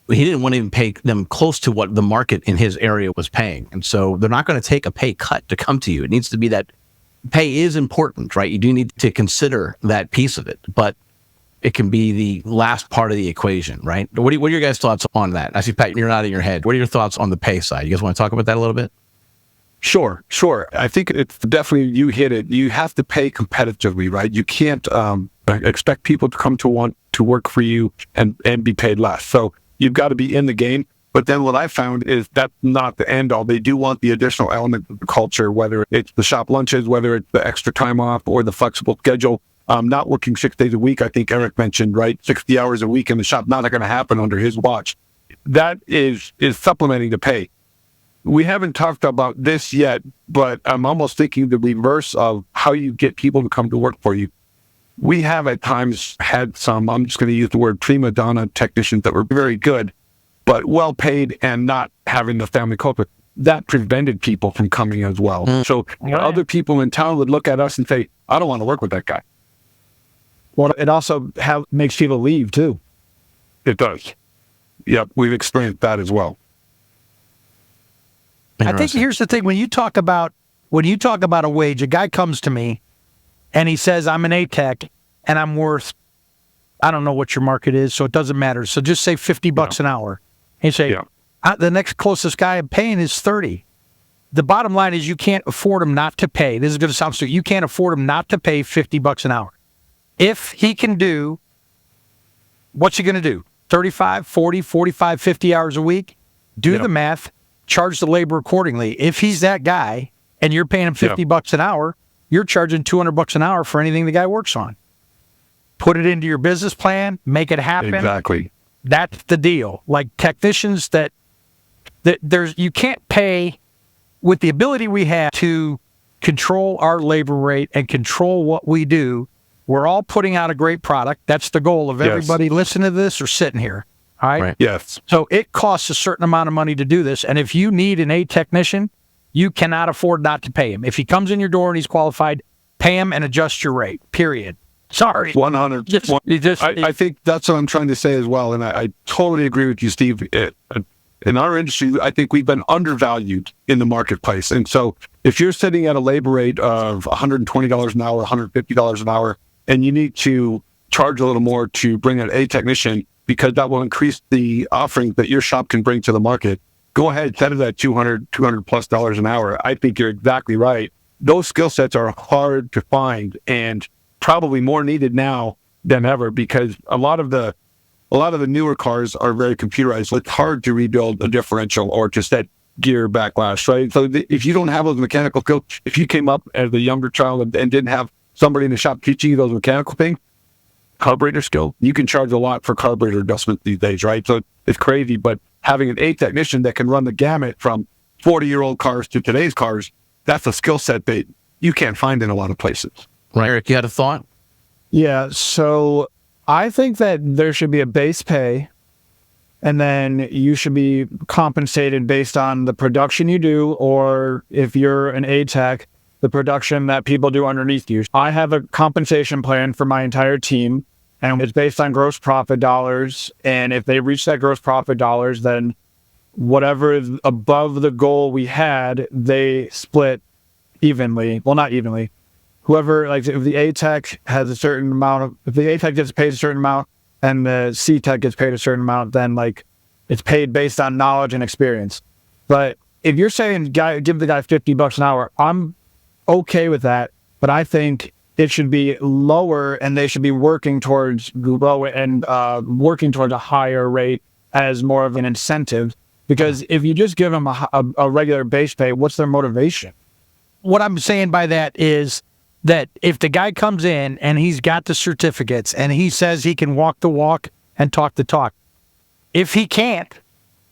he didn't want to even pay them close to what the market in his area was paying. And so they're not going to take a pay cut to come to you. It needs to be that pay is important, right? You do need to consider that piece of it, but it can be the last part of the equation, right? What are your guys' thoughts on that? I see, Pat, you're nodding your head. What are your thoughts on the pay side? You guys want to talk about that a little bit? Sure. I think it's definitely, you hit it. You have to pay competitively, right? You can't expect people to come to want to work for you and be paid less. So you've got to be in the game. But then what I found is that's not the end all. They do want the additional element of the culture, whether it's the shop lunches, whether it's the extra time off or the flexible schedule. Not working 6 days a week, I think Eric mentioned, right? 60 hours a week in the shop, not going to happen under his watch. That is supplementing the pay. We haven't talked about this yet, but I'm almost thinking the reverse of how you get people to come to work for you. We have at times had some, I'm just going to use the word prima donna technicians that were very good, but well paid and not having the family culture. That prevented people from coming as well. So other people in town would look at us and say, I don't want to work with that guy. Well, it also makes people leave too. It does. Yep, we've experienced that as well. I think here's the thing: when you talk about a wage, a guy comes to me and he says, "I'm an A-tech and I'm worth, I don't know what your market is, so it doesn't matter. So just say $50 an hour." And you say, the next closest guy I'm paying is 30. The bottom line is you can't afford him not to pay. This is going to sound stupid. You can't afford him not to pay $50 an hour. If he can do, what's he going to do? 35, 40, 45, 50 hours a week? Do the math, charge the labor accordingly. If he's that guy and you're paying him $50 an hour, you're charging $200 an hour for anything the guy works on. Put it into your business plan, make it happen. Exactly. That's the deal. Like technicians that you can't pay with the ability we have to control our labor rate and control what we do. We're all putting out a great product. That's the goal of everybody listening to this or sitting here. All right? Yes. So it costs a certain amount of money to do this. And if you need an A technician, you cannot afford not to pay him. If he comes in your door and he's qualified, pay him and adjust your rate, period. Sorry. 100. I think that's what I'm trying to say as well. And I totally agree with you, Steve. in our industry, I think we've been undervalued in the marketplace. And so if you're sitting at a labor rate of $120 an hour, $150 an hour, and you need to charge a little more to bring in a technician because that will increase the offerings that your shop can bring to the market, go ahead, set it at $200 plus an hour. I think you're exactly right. Those skill sets are hard to find and probably more needed now than ever, because a lot of the newer cars are very computerized. So it's hard to rebuild a differential or to set gear backlash, right? So if you don't have those mechanical skills, if you came up as a younger child and didn't have somebody in the shop teaching you those mechanical things, carburetor skill, you can charge a lot for carburetor adjustments these days, right? So it's crazy, but having an A technician that can run the gamut from 40-year-old cars to today's cars, that's a skill set that you can't find in a lot of places. Right. Eric, you had a thought? Yeah, so I think that there should be a base pay, and then you should be compensated based on the production you do, or if you're an A tech, the production that people do underneath you. I have a compensation plan for my entire team, and it's based on gross profit dollars. And if they reach that gross profit dollars, then whatever is above the goal we had, they split evenly. Well, not evenly. Whoever, like if the A tech has a certain amount if the A tech gets paid a certain amount and the C tech gets paid a certain amount, then like it's paid based on knowledge and experience. But if you're saying give the guy $50 an hour, I'm okay with that. But I think it should be lower, and they should be working towards low and working towards a higher rate as more of an incentive. Because if you just give them a regular base pay, what's their motivation? What I'm saying by that is that if the guy comes in and he's got the certificates and he says he can walk the walk and talk the talk, if he can't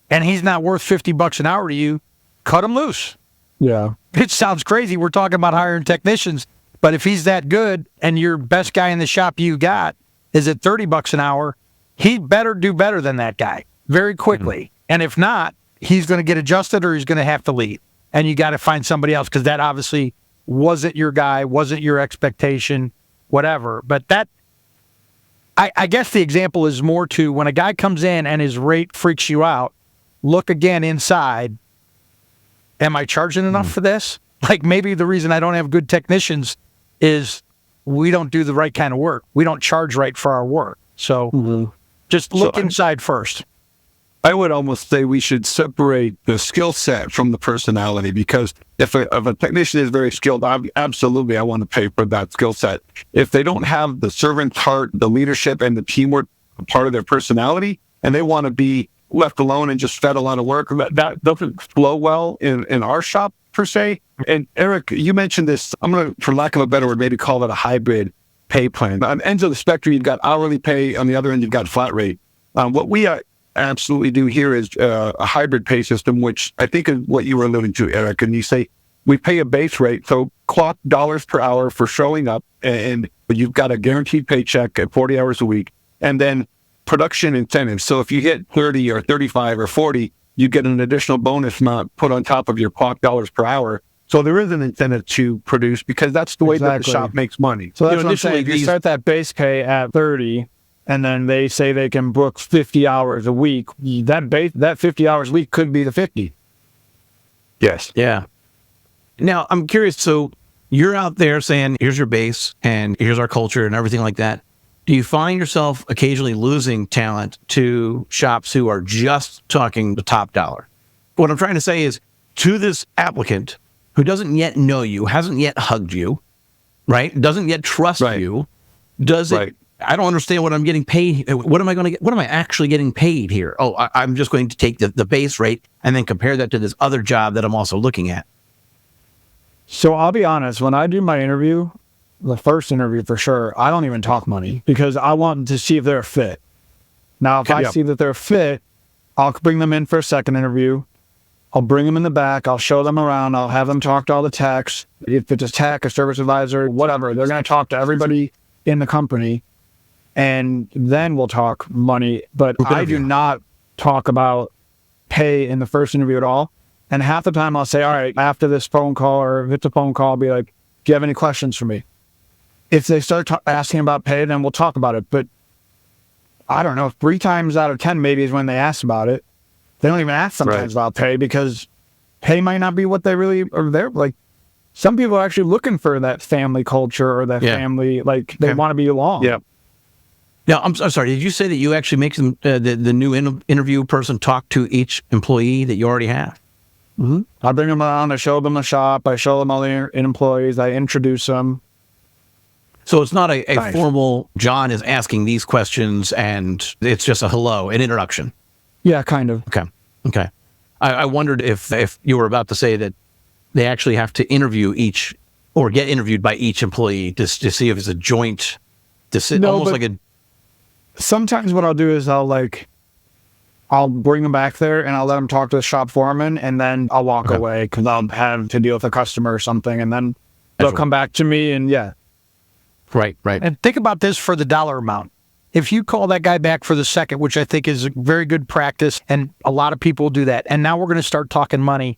and he's not worth $50 an hour to you, cut him loose. Yeah. It sounds crazy. We're talking about hiring technicians, but if he's that good and your best guy in the shop you got is at $30 an hour, he better do better than that guy very quickly. Mm-hmm. And if not, he's going to get adjusted or he's going to have to leave. And you got to find somebody else, because that obviously wasn't your guy, wasn't your expectation, whatever. But that, I guess the example is more to when a guy comes in and his rate freaks you out, look again inside. Am I charging enough for this? Like maybe the reason I don't have good technicians is we don't do the right kind of work. We don't charge right for our work. So just look inside first. I would almost say we should separate the skill set from the personality, because if a technician is very skilled, absolutely I want to pay for that skill set. If they don't have the servant's heart, the leadership, and the teamwork part of their personality, and they want to be left alone and just fed a lot of work, that doesn't flow well in our shop per se. And Eric, you mentioned this, I'm going to, for lack of a better word, maybe call it a hybrid pay plan. On ends of the spectrum, you've got hourly pay. On the other end, you've got flat rate. What we absolutely do here is a hybrid pay system, which I think is what you were alluding to, Eric. And you say we pay a base rate, so clock dollars per hour for showing up, and you've got a guaranteed paycheck at 40 hours a week, and then production incentives. So if you hit 30 or 35 or 40, you get an additional bonus amount put on top of your clock dollars per hour. So there is an incentive to produce, because that's the way that the shop makes money. So that's what I'm saying. If you start that base pay at 30, and then they say they can book 50 hours a week, that 50 hours a week could be the 50. Yes. Yeah. Now, I'm curious. So you're out there saying, here's your base and here's our culture and everything like that. Do you find yourself occasionally losing talent to shops who are just talking the top dollar? What I'm trying to say is, to this applicant who doesn't yet know you, hasn't yet hugged you, right? Doesn't yet trust you, does it? I don't understand what I'm getting paid. What am I going to get? What am I actually getting paid here? Oh, I'm just going to take the base rate and then compare that to this other job that I'm also looking at. So I'll be honest, when I do my interview, the first interview for sure, I don't even talk money, because I want to see if they're a fit. Now, if I see that they're a fit, I'll bring them in for a second interview. I'll bring them in the back. I'll show them around. I'll have them talk to all the techs. If it's a tech, a service advisor, whatever, they're going to talk to everybody in the company. And then we'll talk money. But I do not talk about pay in the first interview at all. And half the time I'll say, all right, after this phone call, or if it's a phone call, I'll be like, do you have any questions for me? If they start asking about pay, then we'll talk about it. But I don't know, 3 times out of 10 maybe is when they ask about it. They don't even ask sometimes about pay because pay might not be what they really are there. Like some people are actually looking for that family culture or that family, like they want to be along. Yeah. Now, I'm sorry. Did you say that you actually make them, the new interview person talk to each employee that you already have? Mm-hmm. I bring them on, I show them the shop, I show them all the employees, I introduce them. So it's not a formal, John is asking these questions and it's just a hello, an introduction. Yeah, kind of. Okay. I wondered if you were about to say that they actually have to interview each or get interviewed by each employee to see if it's a joint decision, almost like a... Sometimes what I'll do is I'll bring them back there and I'll let them talk to the shop foreman and then I'll walk away because I'll have to deal with a customer or something and then they'll come back to me and Right. And think about this for the dollar amount. If you call that guy back for the second, which I think is a very good practice, and a lot of people do that, and now we're going to start talking money,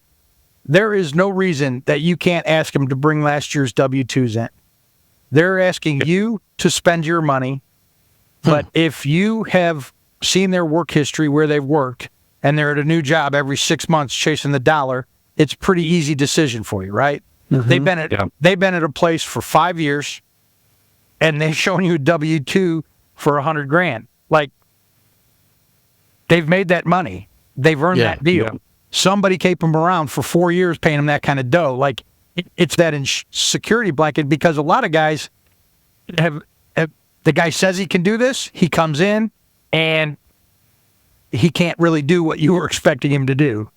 there is no reason that you can't ask them to bring last year's W-2s in. They're asking you to spend your money, but if you have seen their work history where they've worked, and they're at a new job every 6 months chasing the dollar, it's a pretty easy decision for you, right? Mm-hmm. They've been at a place for 5 years, and they've shown you a W-2 for $100,000. Like, they've made that money. They've earned that deal. Yeah. Somebody kept them around for 4 years paying them that kind of dough. Like, it's that security blanket because a lot of guys have the guy says he can do this, he comes in, and he can't really do what you were expecting him to do.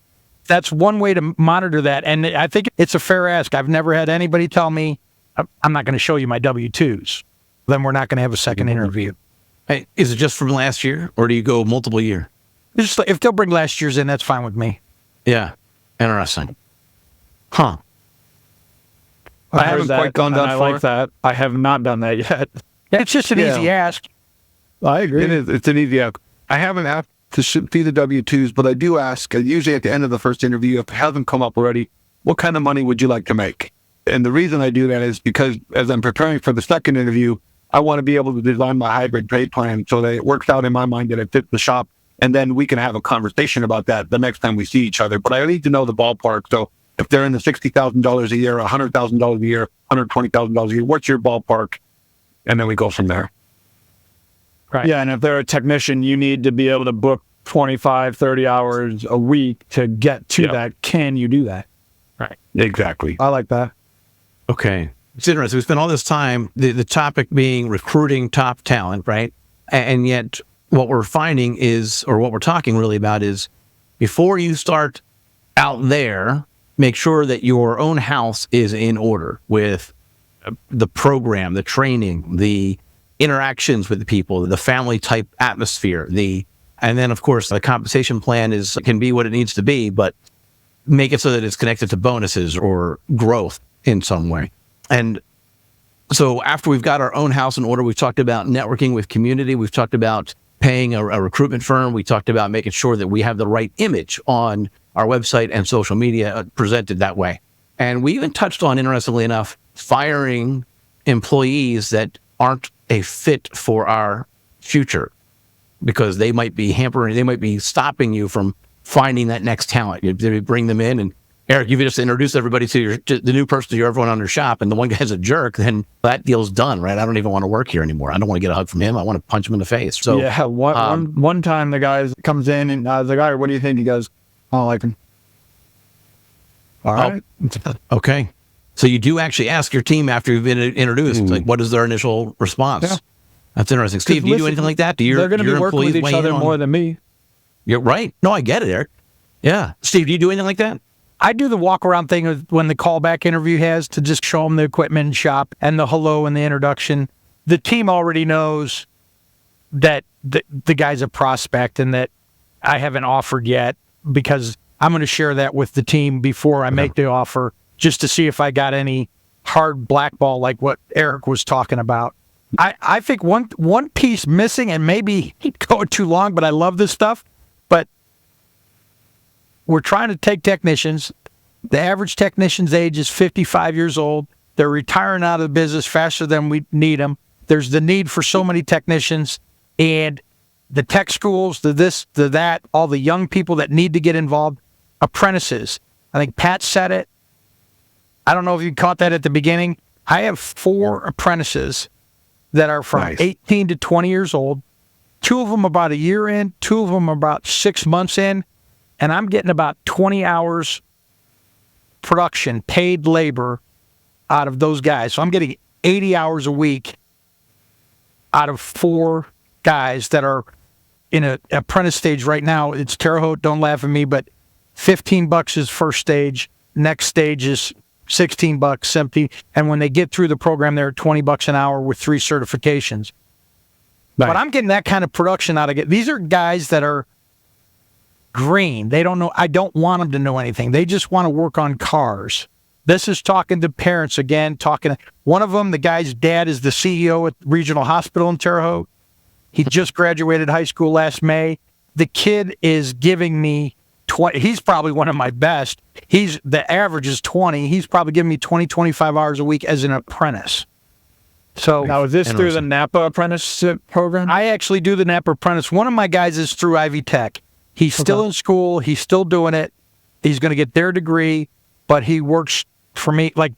That's one way to monitor that, and I think it's a fair ask. I've never had anybody tell me, I'm not going to show you my W-2s. Then we're not going to have a second interview. Hey, is it just from last year, or do you go multiple year? Just if they'll bring last year's in, that's fine with me. Yeah, interesting. Huh. I haven't quite gone down for like that. I have not done that yet. It's just an easy ask. I agree. It is. It's an easy ask. I haven't asked to see the W-2s, but I do ask, usually at the end of the first interview, if it hasn't come up already, what kind of money would you like to make? And the reason I do that is because as I'm preparing for the second interview, I want to be able to design my hybrid pay plan so that it works out in my mind that it fits the shop. And then we can have a conversation about that the next time we see each other. But I need to know the ballpark. So if they're in the $60,000 a year, $100,000 a year, $120,000 a year, what's your ballpark? And then we go from there. Right. Yeah, and if they're a technician, you need to be able to book 25, 30 hours a week to get to that. Can you do that? Right. Exactly. I like that. Okay. It's interesting. We spent all this time, the topic being recruiting top talent, right? And yet what we're finding is, or what we're talking really about is, before you start out there, make sure that your own house is in order with the program, the training, the interactions with the people, the family type atmosphere, and then of course the compensation plan can be what it needs to be, but make it so that it's connected to bonuses or growth in some way. And so after we've got our own house in order, we've talked about networking with community. We've talked about paying a recruitment firm. We talked about making sure that we have the right image on our website and social media presented that way. And we even touched on, interestingly enough, firing employees that aren't a fit for our future because they might be hampering, they might be stopping you from finding that next talent. You bring them in, and Eric, you've just introduced everybody to the new person to everyone on your shop, and the one guy's a jerk, then that deal's done, right? I don't even want to work here anymore. I don't want to get a hug from him. I want to punch him in the face. So yeah, one time the guy comes in and the guy, what do you think? He goes, I don't like him. All right. Okay. So you do actually ask your team after you've been introduced, like, what is their initial response? Yeah. That's interesting. Steve, do you do anything like that? They're going to be working with each other more than me. You're right. No, I get it, Eric. Yeah. Steve, do you do anything like that? I do the walk around thing when the callback interview has to just show them the equipment and shop and the hello and the introduction. The team already knows that the guy's a prospect and that I haven't offered yet, because I'm going to share that with the team before I make the offer, just to see if I got any hard blackball like what Eric was talking about. I think one piece missing, and maybe going too long, but I love this stuff, but we're trying to take technicians. The average technician's age is 55 years old. They're retiring out of the business faster than we need them. There's the need for so many technicians, and the tech schools, the this, the that, all the young people that need to get involved, apprentices. I think Pat said it. I don't know if you caught that at the beginning. I have 4 apprentices that are from 18 to 20 years old. 2 of them about a year in, 2 of them about 6 months in, and I'm getting about 20 hours production, paid labor out of those guys. So I'm getting 80 hours a week out of 4 guys that are in an apprentice stage right now. It's Terre Haute, don't laugh at me, but $15 is first stage. Next stage is $16, 17, and when they get through the program, they're at $20 an hour with 3 certifications. Nice. But I'm getting that kind of production out of it. These are guys that are green. They don't know. I don't want them to know anything. They just want to work on cars. This is talking to parents again. One of them, the guy's dad, is the CEO at Regional Hospital in Terre Haute. He just graduated high school last May. The kid is giving me 20. He's probably one of my best. The average is 20. He's probably giving me 20, 25 hours a week as an apprentice. So now, is this through the Napa apprenticeship program? I actually do the Napa apprentice. One of my guys is through Ivy Tech. He's still in school. He's still doing it. He's going to get their degree, but he works for me. Like,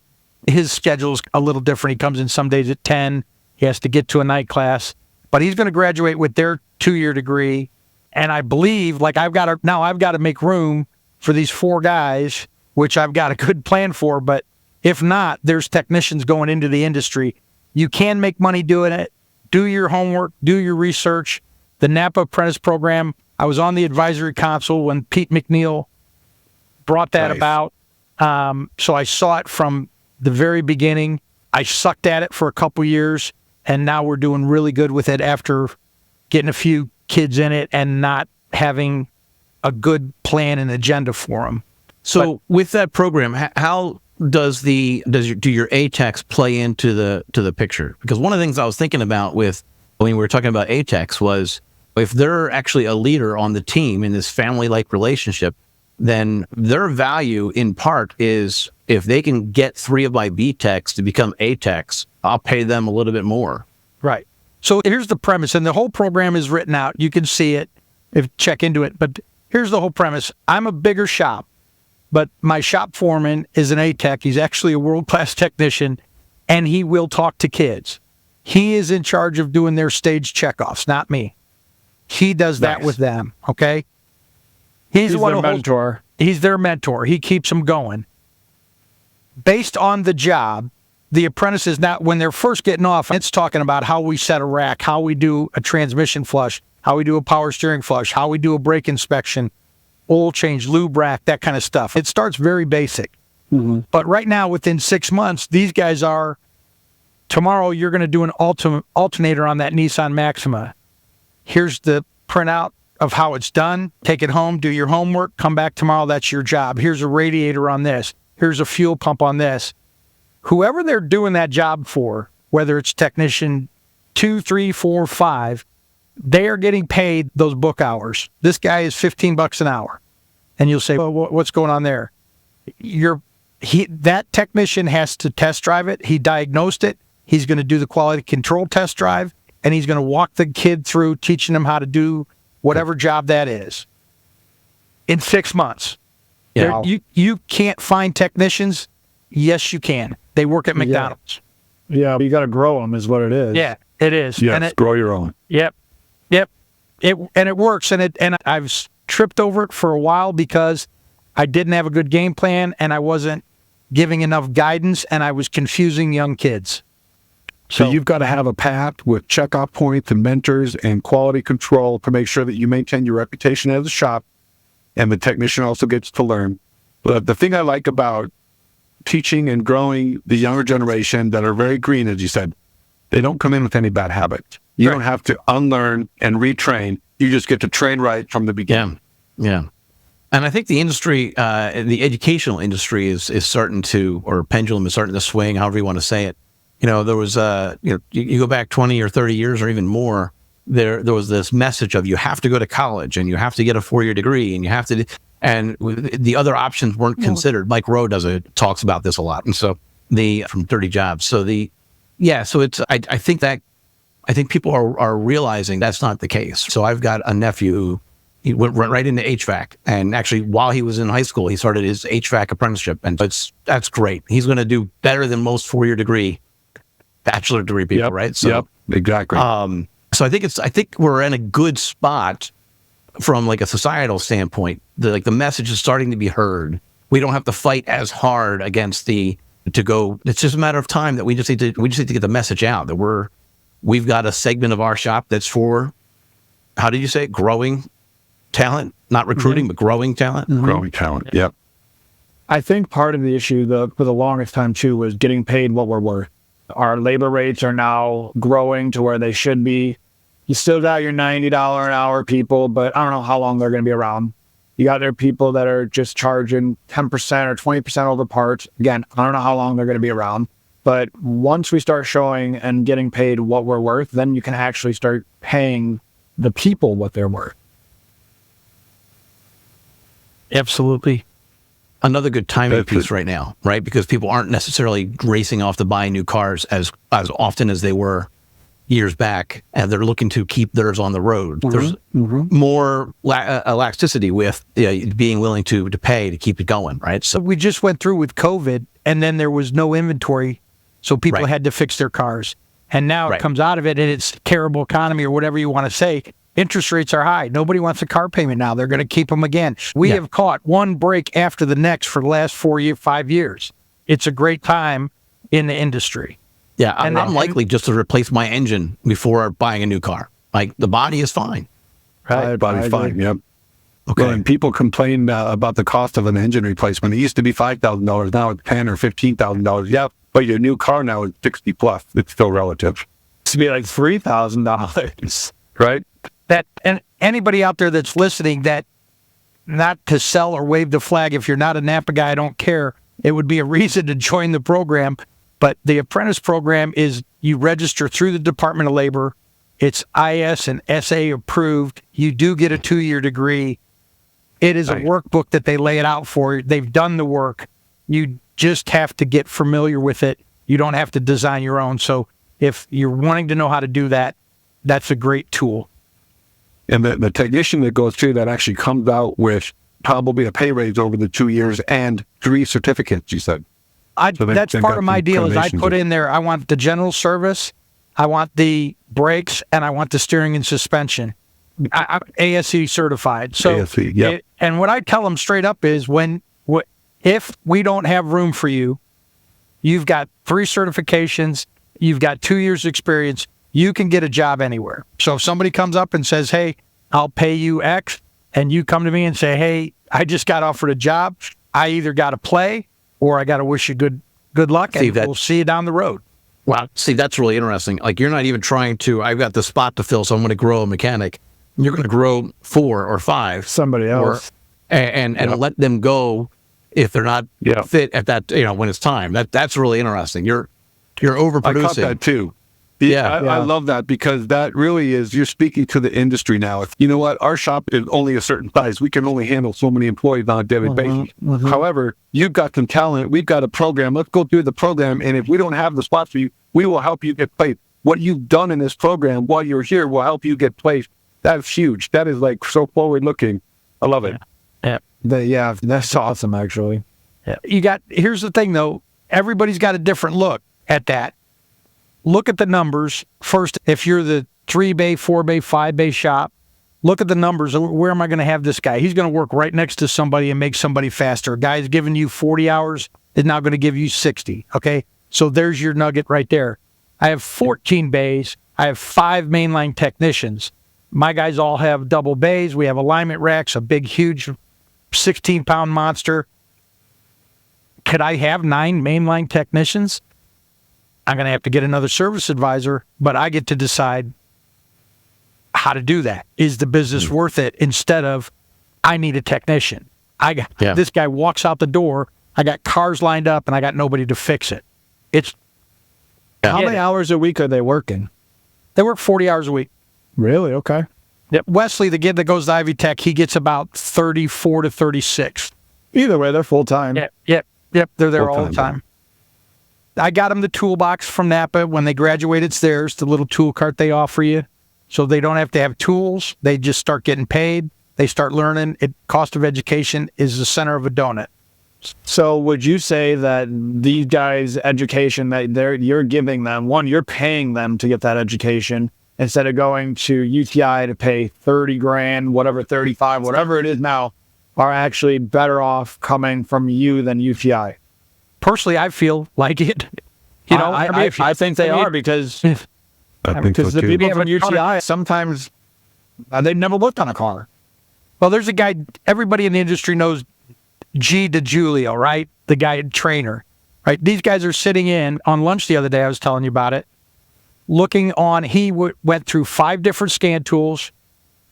his schedule's a little different. He comes in some days at 10. He has to get to a night class, but he's going to graduate with their 2-year degree. And I believe, like, I've got to make room for these 4 guys, which I've got a good plan for. But if not, there's technicians going into the industry. You can make money doing it. Do your homework. Do your research. The Napa Apprentice Program, I was on the advisory council when Pete McNeil brought that about. So I saw it from the very beginning. I sucked at it for a couple years, and now we're doing really good with it after getting a few kids in it and not having a good plan and agenda for them. So with that program, how do your ATEX play into the picture? Because one of the things I was thinking about when we were talking about ATEX was, if they're actually a leader on the team in this family-like relationship, then their value in part is, if they can get 3 of my B-Techs to become A-Techs, I'll pay them a little bit more. Right. So here's the premise, and the whole program is written out. You can see it if check into it. But here's the whole premise. I'm a bigger shop, but my shop foreman is an A-Tech. He's actually a world-class technician, and he will talk to kids. He is in charge of doing their stage checkoffs, not me. He does that with them, okay? He's the one their mentor. He's their mentor. He keeps them going. Based on the job, the apprentices, now, when they're first getting off, it's talking about how we set a rack, how we do a transmission flush, how we do a power steering flush, how we do a brake inspection, oil change, lube rack, that kind of stuff. It starts very basic. Mm-hmm. But right now, within 6 months, these guys are, tomorrow you're going to do an alternator on that Nissan Maxima. Here's the printout of how it's done. Take it home, do your homework, come back tomorrow, that's your job. Here's a radiator on this. Here's a fuel pump on this. Whoever they're doing that job for, whether it's technician 2, 3, 4, 5, they are getting paid those book hours. This guy is $15 an hour. And you'll say, well, what's going on there? That technician has to test drive it. He diagnosed it. He's going to do the quality control test drive, and he's going to walk the kid through teaching them how to do whatever job that is in 6 months. Yeah. You can't find technicians. Yes, you can. They work at McDonald's. Yeah, but you got to grow them is what it is. Yeah, it is. Yes, grow your own. Yep. It works, and I've tripped over it for a while because I didn't have a good game plan, and I wasn't giving enough guidance, and I was confusing young kids. So you've got to have a path with checkoff points and mentors and quality control to make sure that you maintain your reputation as a shop, and the technician also gets to learn. But the thing I like about teaching and growing the younger generation that are very green, as you said, they don't come in with any bad habits. You don't have to unlearn and retrain. You just get to train right from the beginning. Yeah. And I think the industry, the educational industry is starting to, or pendulum is starting to swing, however you want to say it. There was, you go back 20 or 30 years or even more, there was this message of you have to go to college and you have to get a 4-year degree and you have to, and the other options weren't considered. Mike Rowe talks about this a lot. And so from 30 jobs. So so it's, I think that I think people are realizing that's not the case. So I've got a nephew who he went right into HVAC, and actually while he was in high school, he started his HVAC apprenticeship, and that's great. He's going to do better than most 4-year degree, bachelor degree people, right? So, exactly. So I think we're in a good spot from like a societal standpoint. The message is starting to be heard. We don't have to fight as hard against it's just a matter of time that we just need to get the message out that we've got a segment of our shop that's for, how did you say it? Growing talent, not recruiting, but growing talent. Growing talent. Yep. I think part of the issue for the longest time too was getting paid what we're worth. Our labor rates are now growing to where they should be. You still got your $90 an hour people, but I don't know how long they're going to be around. You got there people that are just charging 10% or 20% over parts. Again, I don't know how long they're going to be around. But once we start showing and getting paid what we're worth, then you can actually start paying the people what they're worth. Absolutely. Another good timing piece right now, right? Because people aren't necessarily racing off to buy new cars as often as they were years back, and they're looking to keep theirs on the road. There's more elasticity with being willing to pay to keep it going, right? So we just went through with COVID, and then there was no inventory, so people had to fix their cars. And now it comes out of it, and it's terrible economy or whatever you want to say. Interest rates are high. Nobody wants a car payment now. They're going to keep them again. We have caught one break after the next for the last 5 years. It's a great time in the industry. Yeah, I'm likely just to replace my engine before buying a new car. Like, the body is fine. Right, body's fine, yep. Okay. Well, and people complain about the cost of an engine replacement. It used to be $5,000. Now it's $10,000 or $15,000. Yeah, but your new car now is $60,000 plus. It's still relative. It should be like $3,000. Right? And anybody out there that's listening, that not to sell or wave the flag, if you're not a Napa guy, I don't care. It would be a reason to join the program. But the apprentice program is you register through the Department of Labor. It's IS and SA approved. You do get a 2-year degree. It is a workbook that they lay it out for you. They've done the work. You just have to get familiar with it. You don't have to design your own. So if you're wanting to know how to do that, that's a great tool. And the technician that goes through that actually comes out with probably a pay raise over the 2 years and 3 certificates, you said. That's part of my deal is I put in there, I want the general service, I want the brakes, and I want the steering and suspension. I'm ASE certified. So, ASE, yep. And what I tell them straight up is if we don't have room for you, you've got 3 certifications, you've got 2 years experience, you can get a job anywhere. So if somebody comes up and says, hey, I'll pay you X, and you come to me and say, hey, I just got offered a job, I either got to play or I got to wish you good luck, and we'll see you down the road. Wow. See, that's really interesting. Like, you're not even trying to, I've got the spot to fill, so I'm going to grow a mechanic. You're going to grow 4 or 5. Somebody else. And let them go if they're not fit at that, when it's time. That's really interesting. You're overproducing. I caught that too. I love that, because that really is, you're speaking to the industry now. You know what? Our shop is only a certain size. We can only handle so many employees on a daily basis. However, you've got some talent. We've got a program. Let's go through the program. And if we don't have the spots for you, we will help you get placed. What you've done in this program while you're here will help you get placed. That's huge. That is like so forward looking. I love it. Yeah, that's awesome, actually. Yeah. Here's the thing though, everybody's got a different look at that. Look at the numbers. First, if you're the 3-bay, 4-bay, 5-bay shop, look at the numbers. Where am I going to have this guy? He's going to work right next to somebody and make somebody faster. A guy's giving you 40 hours is now going to give you 60. Okay. So there's your nugget right there. I have 14 bays. I have 5 mainline technicians. My guys all have double bays. We have alignment racks, a big, huge 16-pound monster. Could I have 9 mainline technicians? I'm going to have to get another service advisor, but I get to decide how to do that. Is the business worth it? Instead of, I need a technician. This guy walks out the door, I got cars lined up, and I got nobody to fix it. How many hours a week are they working? They work 40 hours a week. Really? Okay. Yep. Wesley, the kid that goes to Ivy Tech, he gets about 34 to 36. Either way, they're full-time. Yep. They're there all the time. I got them the toolbox from Napa. When they graduate, it's theirs, the little tool cart they offer you. So they don't have to have tools. They just start getting paid. They start learning. Cost of education is the center of a donut. So would you say that these guys' education that you're giving them, one, you're paying them to get that education instead of going to UTI to pay 30 grand, whatever, 35, whatever it is now, are actually better off coming from you than UTI? Personally, I feel like it. I think they are because the people from UTI sometimes they've never looked on a car. Well, there's a guy, everybody in the industry knows G DiGiulio, right? The guy trainer, right? These guys are sitting in on lunch the other day, I was telling you about it, looking on, he went through 5 different scan tools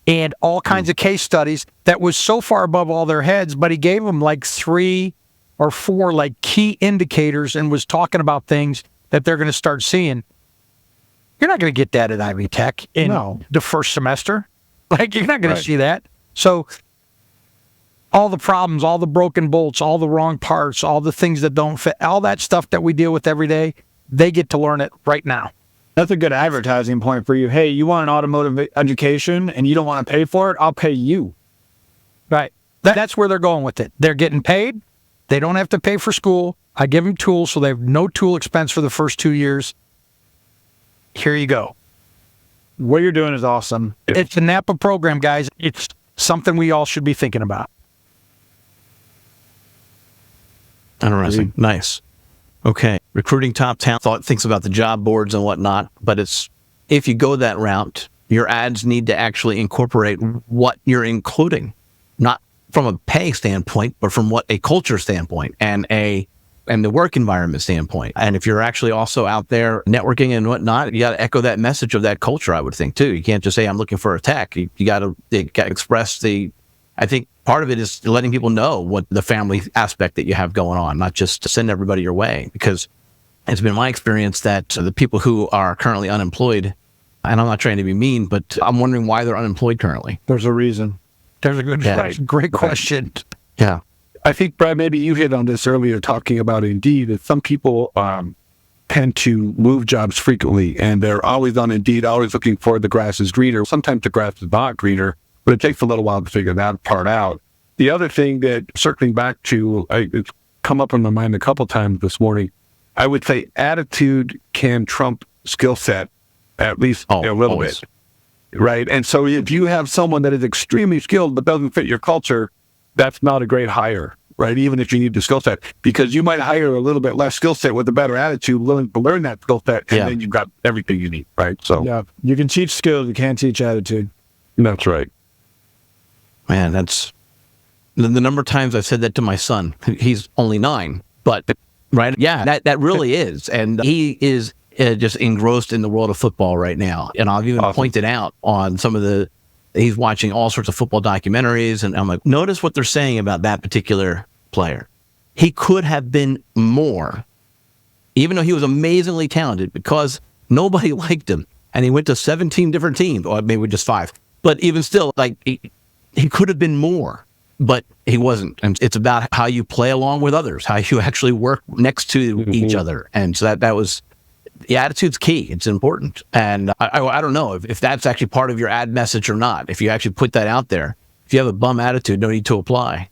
and all kinds of case studies that was so far above all their heads, but he gave them like 3 or 4 like key indicators and was talking about things that they're going to start seeing. You're not going to get that at Ivy Tech in the first semester. Like, you're not going to see that. So all the problems, all the broken bolts, all the wrong parts, all the things that don't fit, all that stuff that we deal with every day, they get to learn it right now. That's a good advertising point for you. Hey, you want an automotive education and you don't want to pay for it? I'll pay you. Right. That's where they're going with it. They're getting paid. They don't have to pay for school. I give them tools, so they have no tool expense for the first 2 years. Here you go. What you're doing is awesome. It's a Napa program, guys. It's something we all should be thinking about. Interesting. Nice. Okay. Recruiting top talent, thinks about the job boards and whatnot, but if you go that route, your ads need to actually incorporate what you're including, not from a pay standpoint, but from what a culture standpoint and the work environment standpoint. And if you're actually also out there networking and whatnot, you got to echo that message of that culture, I would think, too. You can't just say, I'm looking for a tech. You got to express I think part of it is letting people know what the family aspect that you have going on, not just to send everybody your way. Because it's been my experience that the people who are currently unemployed, and I'm not trying to be mean, but I'm wondering why they're unemployed currently. There's a reason. There's a good great question. Yeah. I think, Brad, maybe you hit on this earlier talking about Indeed, that some people tend to move jobs frequently, and they're always on Indeed, always looking for the grass is greener. Sometimes the grass is not greener, but it takes a little while to figure that part out. The other thing that, circling back to, it's come up in my mind a couple times this morning, I would say attitude can trump skill set, at least a little bit. Right? And so if you have someone that is extremely skilled but doesn't fit your culture, that's not a great hire, right? Even if you need the skill set, because you might hire a little bit less skill set with a better attitude, willing to learn that skill set, and then you've got everything you need, right? So yeah, you can teach skills, you can't teach attitude. That's right. Man, that's the number of times I've said that to my son. He's only 9, but right, yeah, that really is, and he is just engrossed in the world of football right now. And I've even pointed out on some of he's watching all sorts of football documentaries, and I'm like, notice what they're saying about that particular player. He could have been more, even though he was amazingly talented, because nobody liked him. And he went to 17 different teams, or maybe just 5. But even still, like, he could have been more, but he wasn't. And it's about how you play along with others, how you actually work next to each other. And so that was, the attitude's key. It's important. And I don't know if that's actually part of your ad message or not. If you actually put that out there, if you have a bum attitude, no need to apply.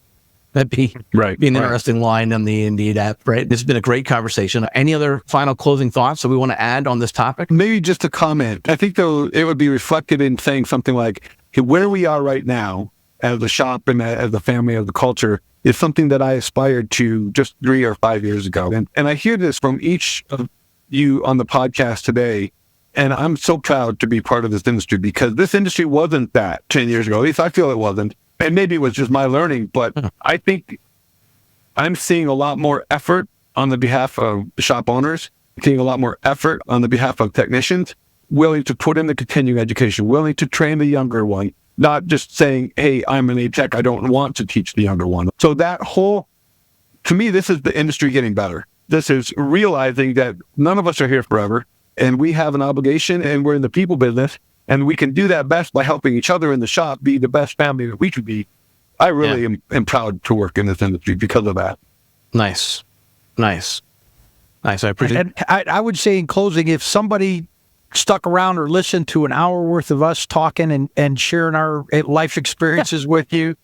That'd be an interesting line on the Indeed app, right? This has been a great conversation. Any other final closing thoughts that we want to add on this topic? Maybe just a comment. I think, though, it would be reflected in saying something like, where we are right now as a shop and as a family, as a culture, is something that I aspired to just 3 or 5 years ago. And I hear this from each of you on the podcast today, and I'm so proud to be part of this industry, because this industry wasn't that 10 years ago. At least I feel it wasn't. And maybe it was just my learning, but I think I'm seeing a lot more effort on the behalf of shop owners, seeing a lot more effort on the behalf of technicians, willing to put in the continuing education, willing to train the younger one, not just saying, hey, I'm an A-Tech, I don't want to teach the younger one. So that whole, to me, this is the industry getting better. This is realizing that none of us are here forever, and we have an obligation, and we're in the people business, and we can do that best by helping each other in the shop be the best family that we can be. I really am proud to work in this industry because of that. Nice. Nice. I appreciate it. And I would say in closing, if somebody stuck around or listened to an hour worth of us talking and sharing our life experiences with you,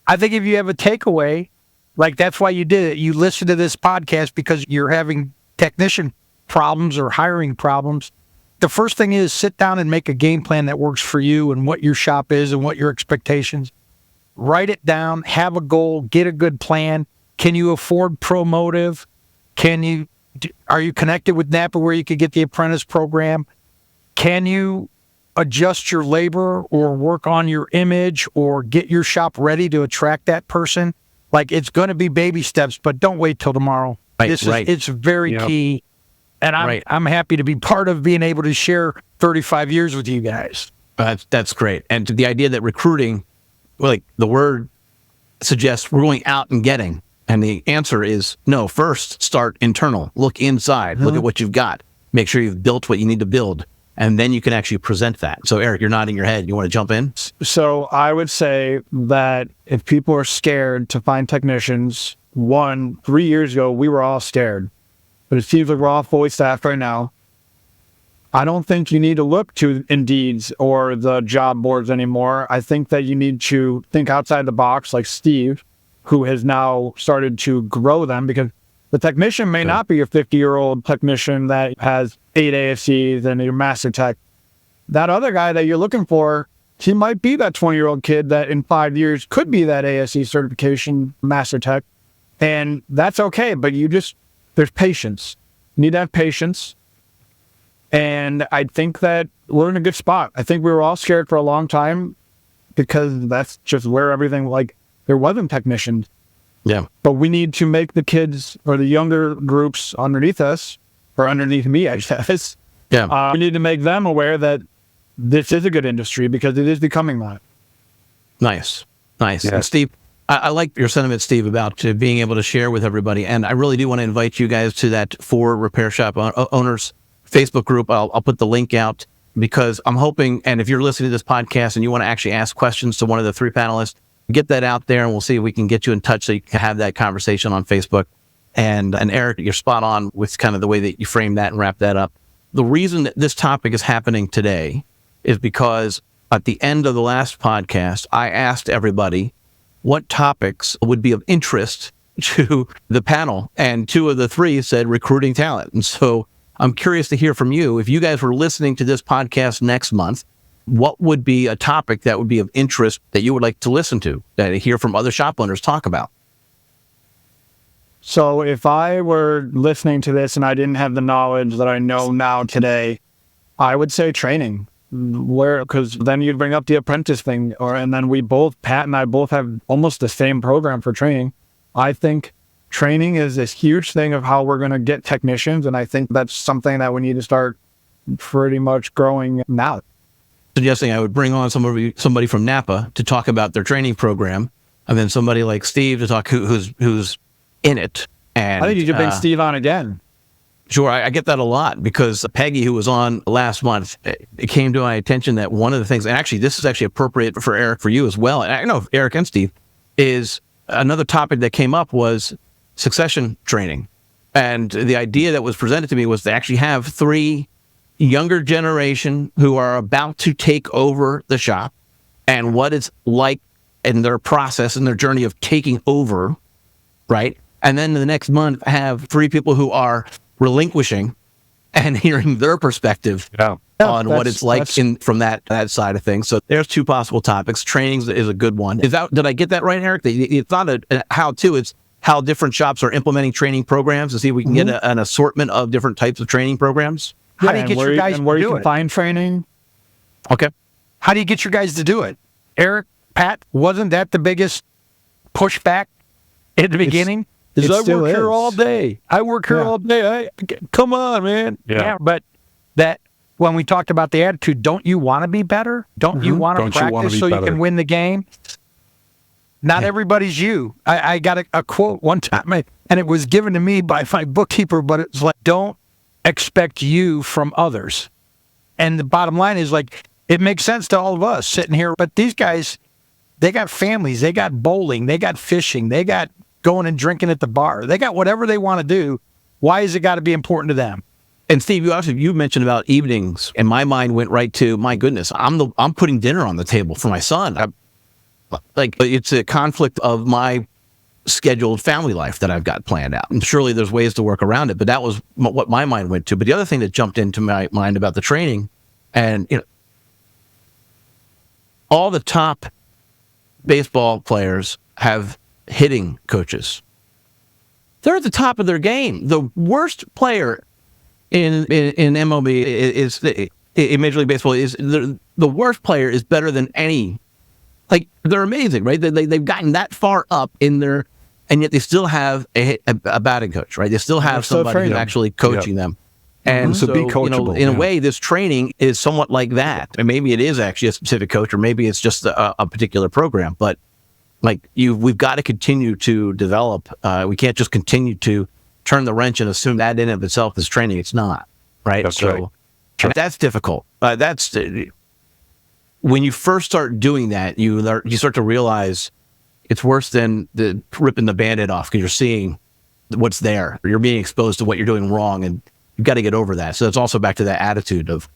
I think if you have a takeaway, like that's why you did it. You listened to this podcast because you're having technician problems or hiring problems. The first thing is sit down and make a game plan that works for you and what your shop is and what your expectations. Write it down, have a goal, get a good plan. Can you afford Promotive? Are you connected with Napa where you could get the apprentice program? Can you adjust your labor or work on your image or get your shop ready to attract that person? Like, it's going to be baby steps, but don't wait till tomorrow. It's very key. And I'm happy to be part of being able to share 35 years with you guys. That's great. And the idea that recruiting, like the word suggests we're going out and getting. And the answer is no. First, start internal. Look inside. Look at what you've got. Make sure you've built what you need to build. And then you can actually present that. So, Eric, you're nodding your head. You want to jump in? So I would say that if people are scared to find technicians, 3 years ago, we were all scared. But it seems like we're all fully staffed right now. I don't think you need to look to Indeeds or the job boards anymore. I think that you need to think outside the box like Steve, who has now started to grow them, because the technician may not be a 50-year-old technician that has 8 ASCs and your Mastertech. That other guy that you're looking for, he might be that 20-year-old kid that in 5 years could be that ASC certification Mastertech. And that's okay, but there's patience. You need to have patience. And I think that we're in a good spot. I think we were all scared for a long time because that's just where everything, there wasn't technicians. Yeah. But we need to make the kids or the younger groups underneath us, or underneath me, I guess. Yeah. We need to make them aware that this is a good industry because it is becoming that. Nice. Yeah. And Steve, I like your sentiment, Steve, about being able to share with everybody. And I really do want to invite you guys to that For Repair Shop Owners Facebook group. I'll put the link out because I'm hoping, and if you're listening to this podcast and you want to actually ask questions to one of the three panelists, get that out there and we'll see if we can get you in touch so you can have that conversation on Facebook. And Eric, you're spot on with kind of the way that you frame that and wrap that up. The reason that this topic is happening today is because at the end of the last podcast, I asked everybody what topics would be of interest to the panel. And 2 of the 3 said recruiting talent. And so I'm curious to hear from you. If you guys were listening to this podcast next month, what would be a topic that would be of interest that you would like to listen to, that you hear from other shop owners talk about? So if I were listening to this and I didn't have the knowledge that I know now today, I would say training. Because then you'd bring up the apprentice thing, and then Pat and I both have almost the same program for training. I think training is this huge thing of how we're going to get technicians, and I think that's something that we need to start pretty much growing now. Suggesting I would bring on somebody from Napa to talk about their training program, and then somebody like Steve to talk who's in it. And I think you should bring Steve on again. Sure, I get that a lot because Peggy, who was on last month, it came to my attention that one of the things, and actually this is actually appropriate for Eric, for you as well, and I know Eric and Steve, is another topic that came up was succession training. And the idea that was presented to me was to actually have 3 younger generation who are about to take over the shop and what it's like in their process and their journey of taking over, right? And then the next month have 3 people who are relinquishing and hearing their perspective on what it's like from that side of things. So there's 2 possible topics. Training is a good one. Did I get that right, Eric? It's not a how-to, it's how different shops are implementing training programs to see if we can get an assortment of different types of training programs. How do you get your guys to do it? Where you can find training. Okay. How do you get your guys to do it? Eric, Pat, wasn't that the biggest pushback at the beginning? It I still work is. here all day. I work here all day. Come on, man. Yeah. But that when we talked about the attitude, don't you want to be better? Don't you want to practice so you can win the game? Not everybody's you. I got a quote one time, and it was given to me by my bookkeeper, but it's like, don't expect you from others. And the bottom line is, like, it makes sense to all of us sitting here, but these guys, they got families, they got bowling, they got fishing, they got going and drinking at the bar. They got whatever they want to do. Why has it got to be important to them? And Steve, you mentioned about evenings, and my mind went right to, my goodness, I'm putting dinner on the table for my son. It's a conflict of my scheduled family life that I've got planned out. And surely there's ways to work around it, but that was what my mind went to. But the other thing that jumped into my mind about the training, and all the top baseball players have hitting coaches. They're at the top of their game. The worst player in MLB is in Major League Baseball is the worst player is better than any. Like, they're amazing, right? They've gotten that far up in their, and yet they still have a batting coach, right? They still have somebody who's actually coaching them. And so, be coachable, in a way, this training is somewhat like that. And maybe it is actually a specific coach, or maybe it's just a particular program. But we've got to continue to develop. We can't just continue to turn the wrench and assume that in of itself is training. It's not, right? That's right. And that's difficult. When you first start doing that, you start to realize it's worse than ripping the Band-Aid off, because you're seeing what's there. You're being exposed to what you're doing wrong, and you've got to get over that. So it's also back to that attitude of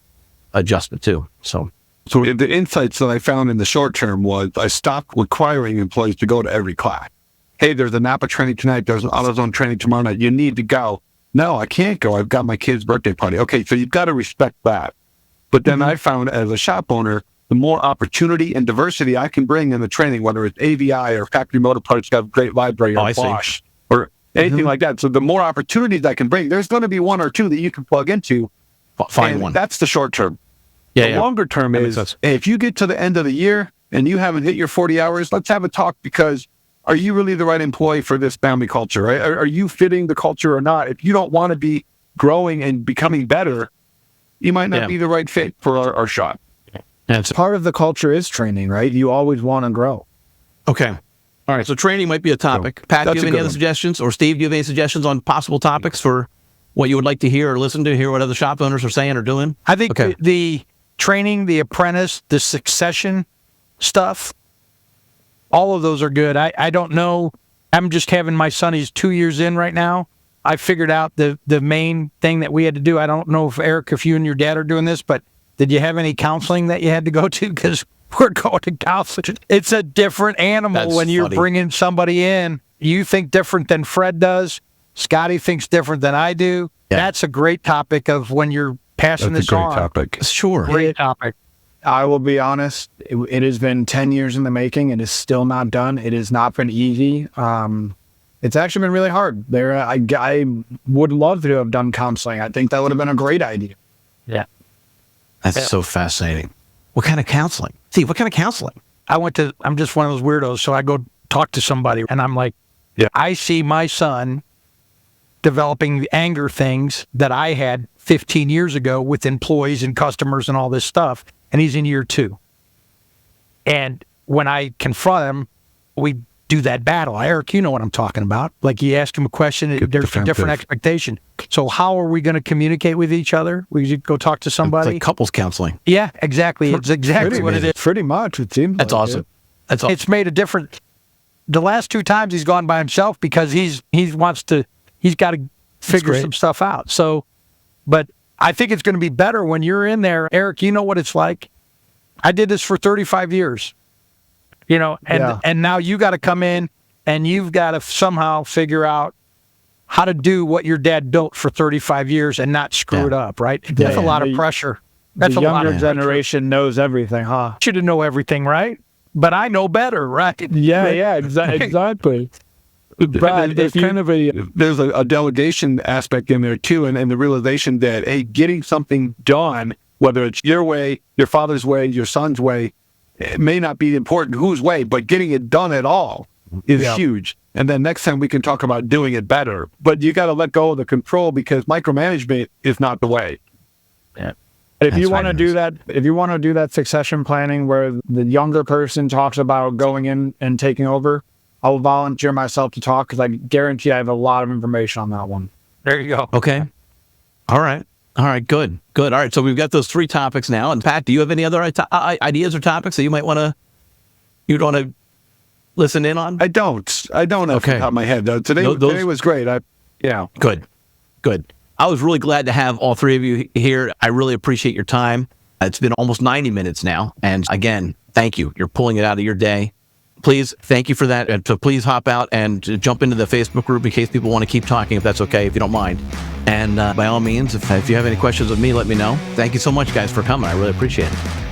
adjustment too. So the insights that I found in the short term was I stopped requiring employees to go to every class. Hey, there's a NAPA training tonight. There's an AutoZone training tomorrow night. You need to go. No, I can't go. I've got my kid's birthday party. Okay, so you've got to respect that. But then I found, as a shop owner, the more opportunity and diversity I can bring in the training, whether it's AVI or Factory Motor Parts, got a great library, or Bosch, or anything like that. So the more opportunities I can bring, there's going to be one or two that you can plug into. Find one. That's the short term. The longer term is, hey, if you get to the end of the year and you haven't hit your 40 hours, let's have a talk, because are you really the right employee for this family culture, right? Are you fitting the culture or not? If you don't want to be growing and becoming better, you might not be the right fit for our shop. It's part of the culture is training, right? You always want to grow. Okay. All right. So training might be a topic. Pat, do you have any other suggestions? Or Steve, do you have any suggestions on possible topics for what you would like to hear or listen to, hear what other shop owners are saying or doing? I think the training, the apprentice, the succession stuff, all of those are good. I don't know. I'm just having my son, he's 2 years in right now. I figured out the main thing that we had to do. I don't know if Eric, if you and your dad are doing this, but did you have any counseling that you had to go to? Because we're going to counseling. It's a different animal when you're bringing somebody in. You think different than Fred does. Scotty thinks different than I do. Yeah. That's a great topic of when you're passing this on. That's a great topic. Sure. Great topic. I will be honest, it has been 10 years in the making. It is still not done. It has not been easy. It's actually been really hard. I would love to have done counseling. I think that would have been a great idea. Yeah. That's so fascinating. What kind of counseling? Steve, what kind of counseling? I'm just one of those weirdos, so I go talk to somebody, and I'm like, I see my son developing the anger things that I had 15 years ago with employees and customers and all this stuff, and he's in year 2. And when I confront him, we do that battle. Eric, you know what I'm talking about. Like, you ask him a question, there's a different expectation. So how are we going to communicate with each other? We go talk to somebody? It's like couples counseling. Yeah, exactly. It's exactly what it is. Pretty much, it seems. That's awesome. That's awesome. It's made a difference. The last 2 times he's gone by himself because he's got to figure some stuff out. So, but I think it's going to be better when you're in there. Eric, you know what it's like. I did this for 35 years. And now you got to come in and you've got to somehow figure out how to do what your dad built for 35 years and not screw it up, right? That's a lot of pressure. That's the a lot of younger generation knows everything, huh? Should have know everything, right? But I know better, right? Yeah, exactly. Brad, there's a delegation aspect in there too, and the realization that, hey, getting something done, whether it's your way, your father's way, your son's way, it may not be important whose way, but getting it done at all is huge. And then next time we can talk about doing it better. But you got to let go of the control, because micromanagement is not the way. Yeah. If you want to do that succession planning where the younger person talks about going in and taking over, I'll volunteer myself to talk, because I guarantee I have a lot of information on that one. There you go. Okay. All right. Good. All right. So we've got those 3 topics now. And Pat, do you have any other ideas or topics that you might want to listen in on? I don't off the top of my head. Today was great. Good. Good. I was really glad to have all three of you here. I really appreciate your time. It's been almost 90 minutes now. And again, thank you. You're pulling it out of your day. Please, thank you for that. And so please hop out and jump into the Facebook group in case people want to keep talking, if that's okay, if you don't mind. And by all means, if you have any questions of me, let me know. Thank you so much, guys, for coming. I really appreciate it.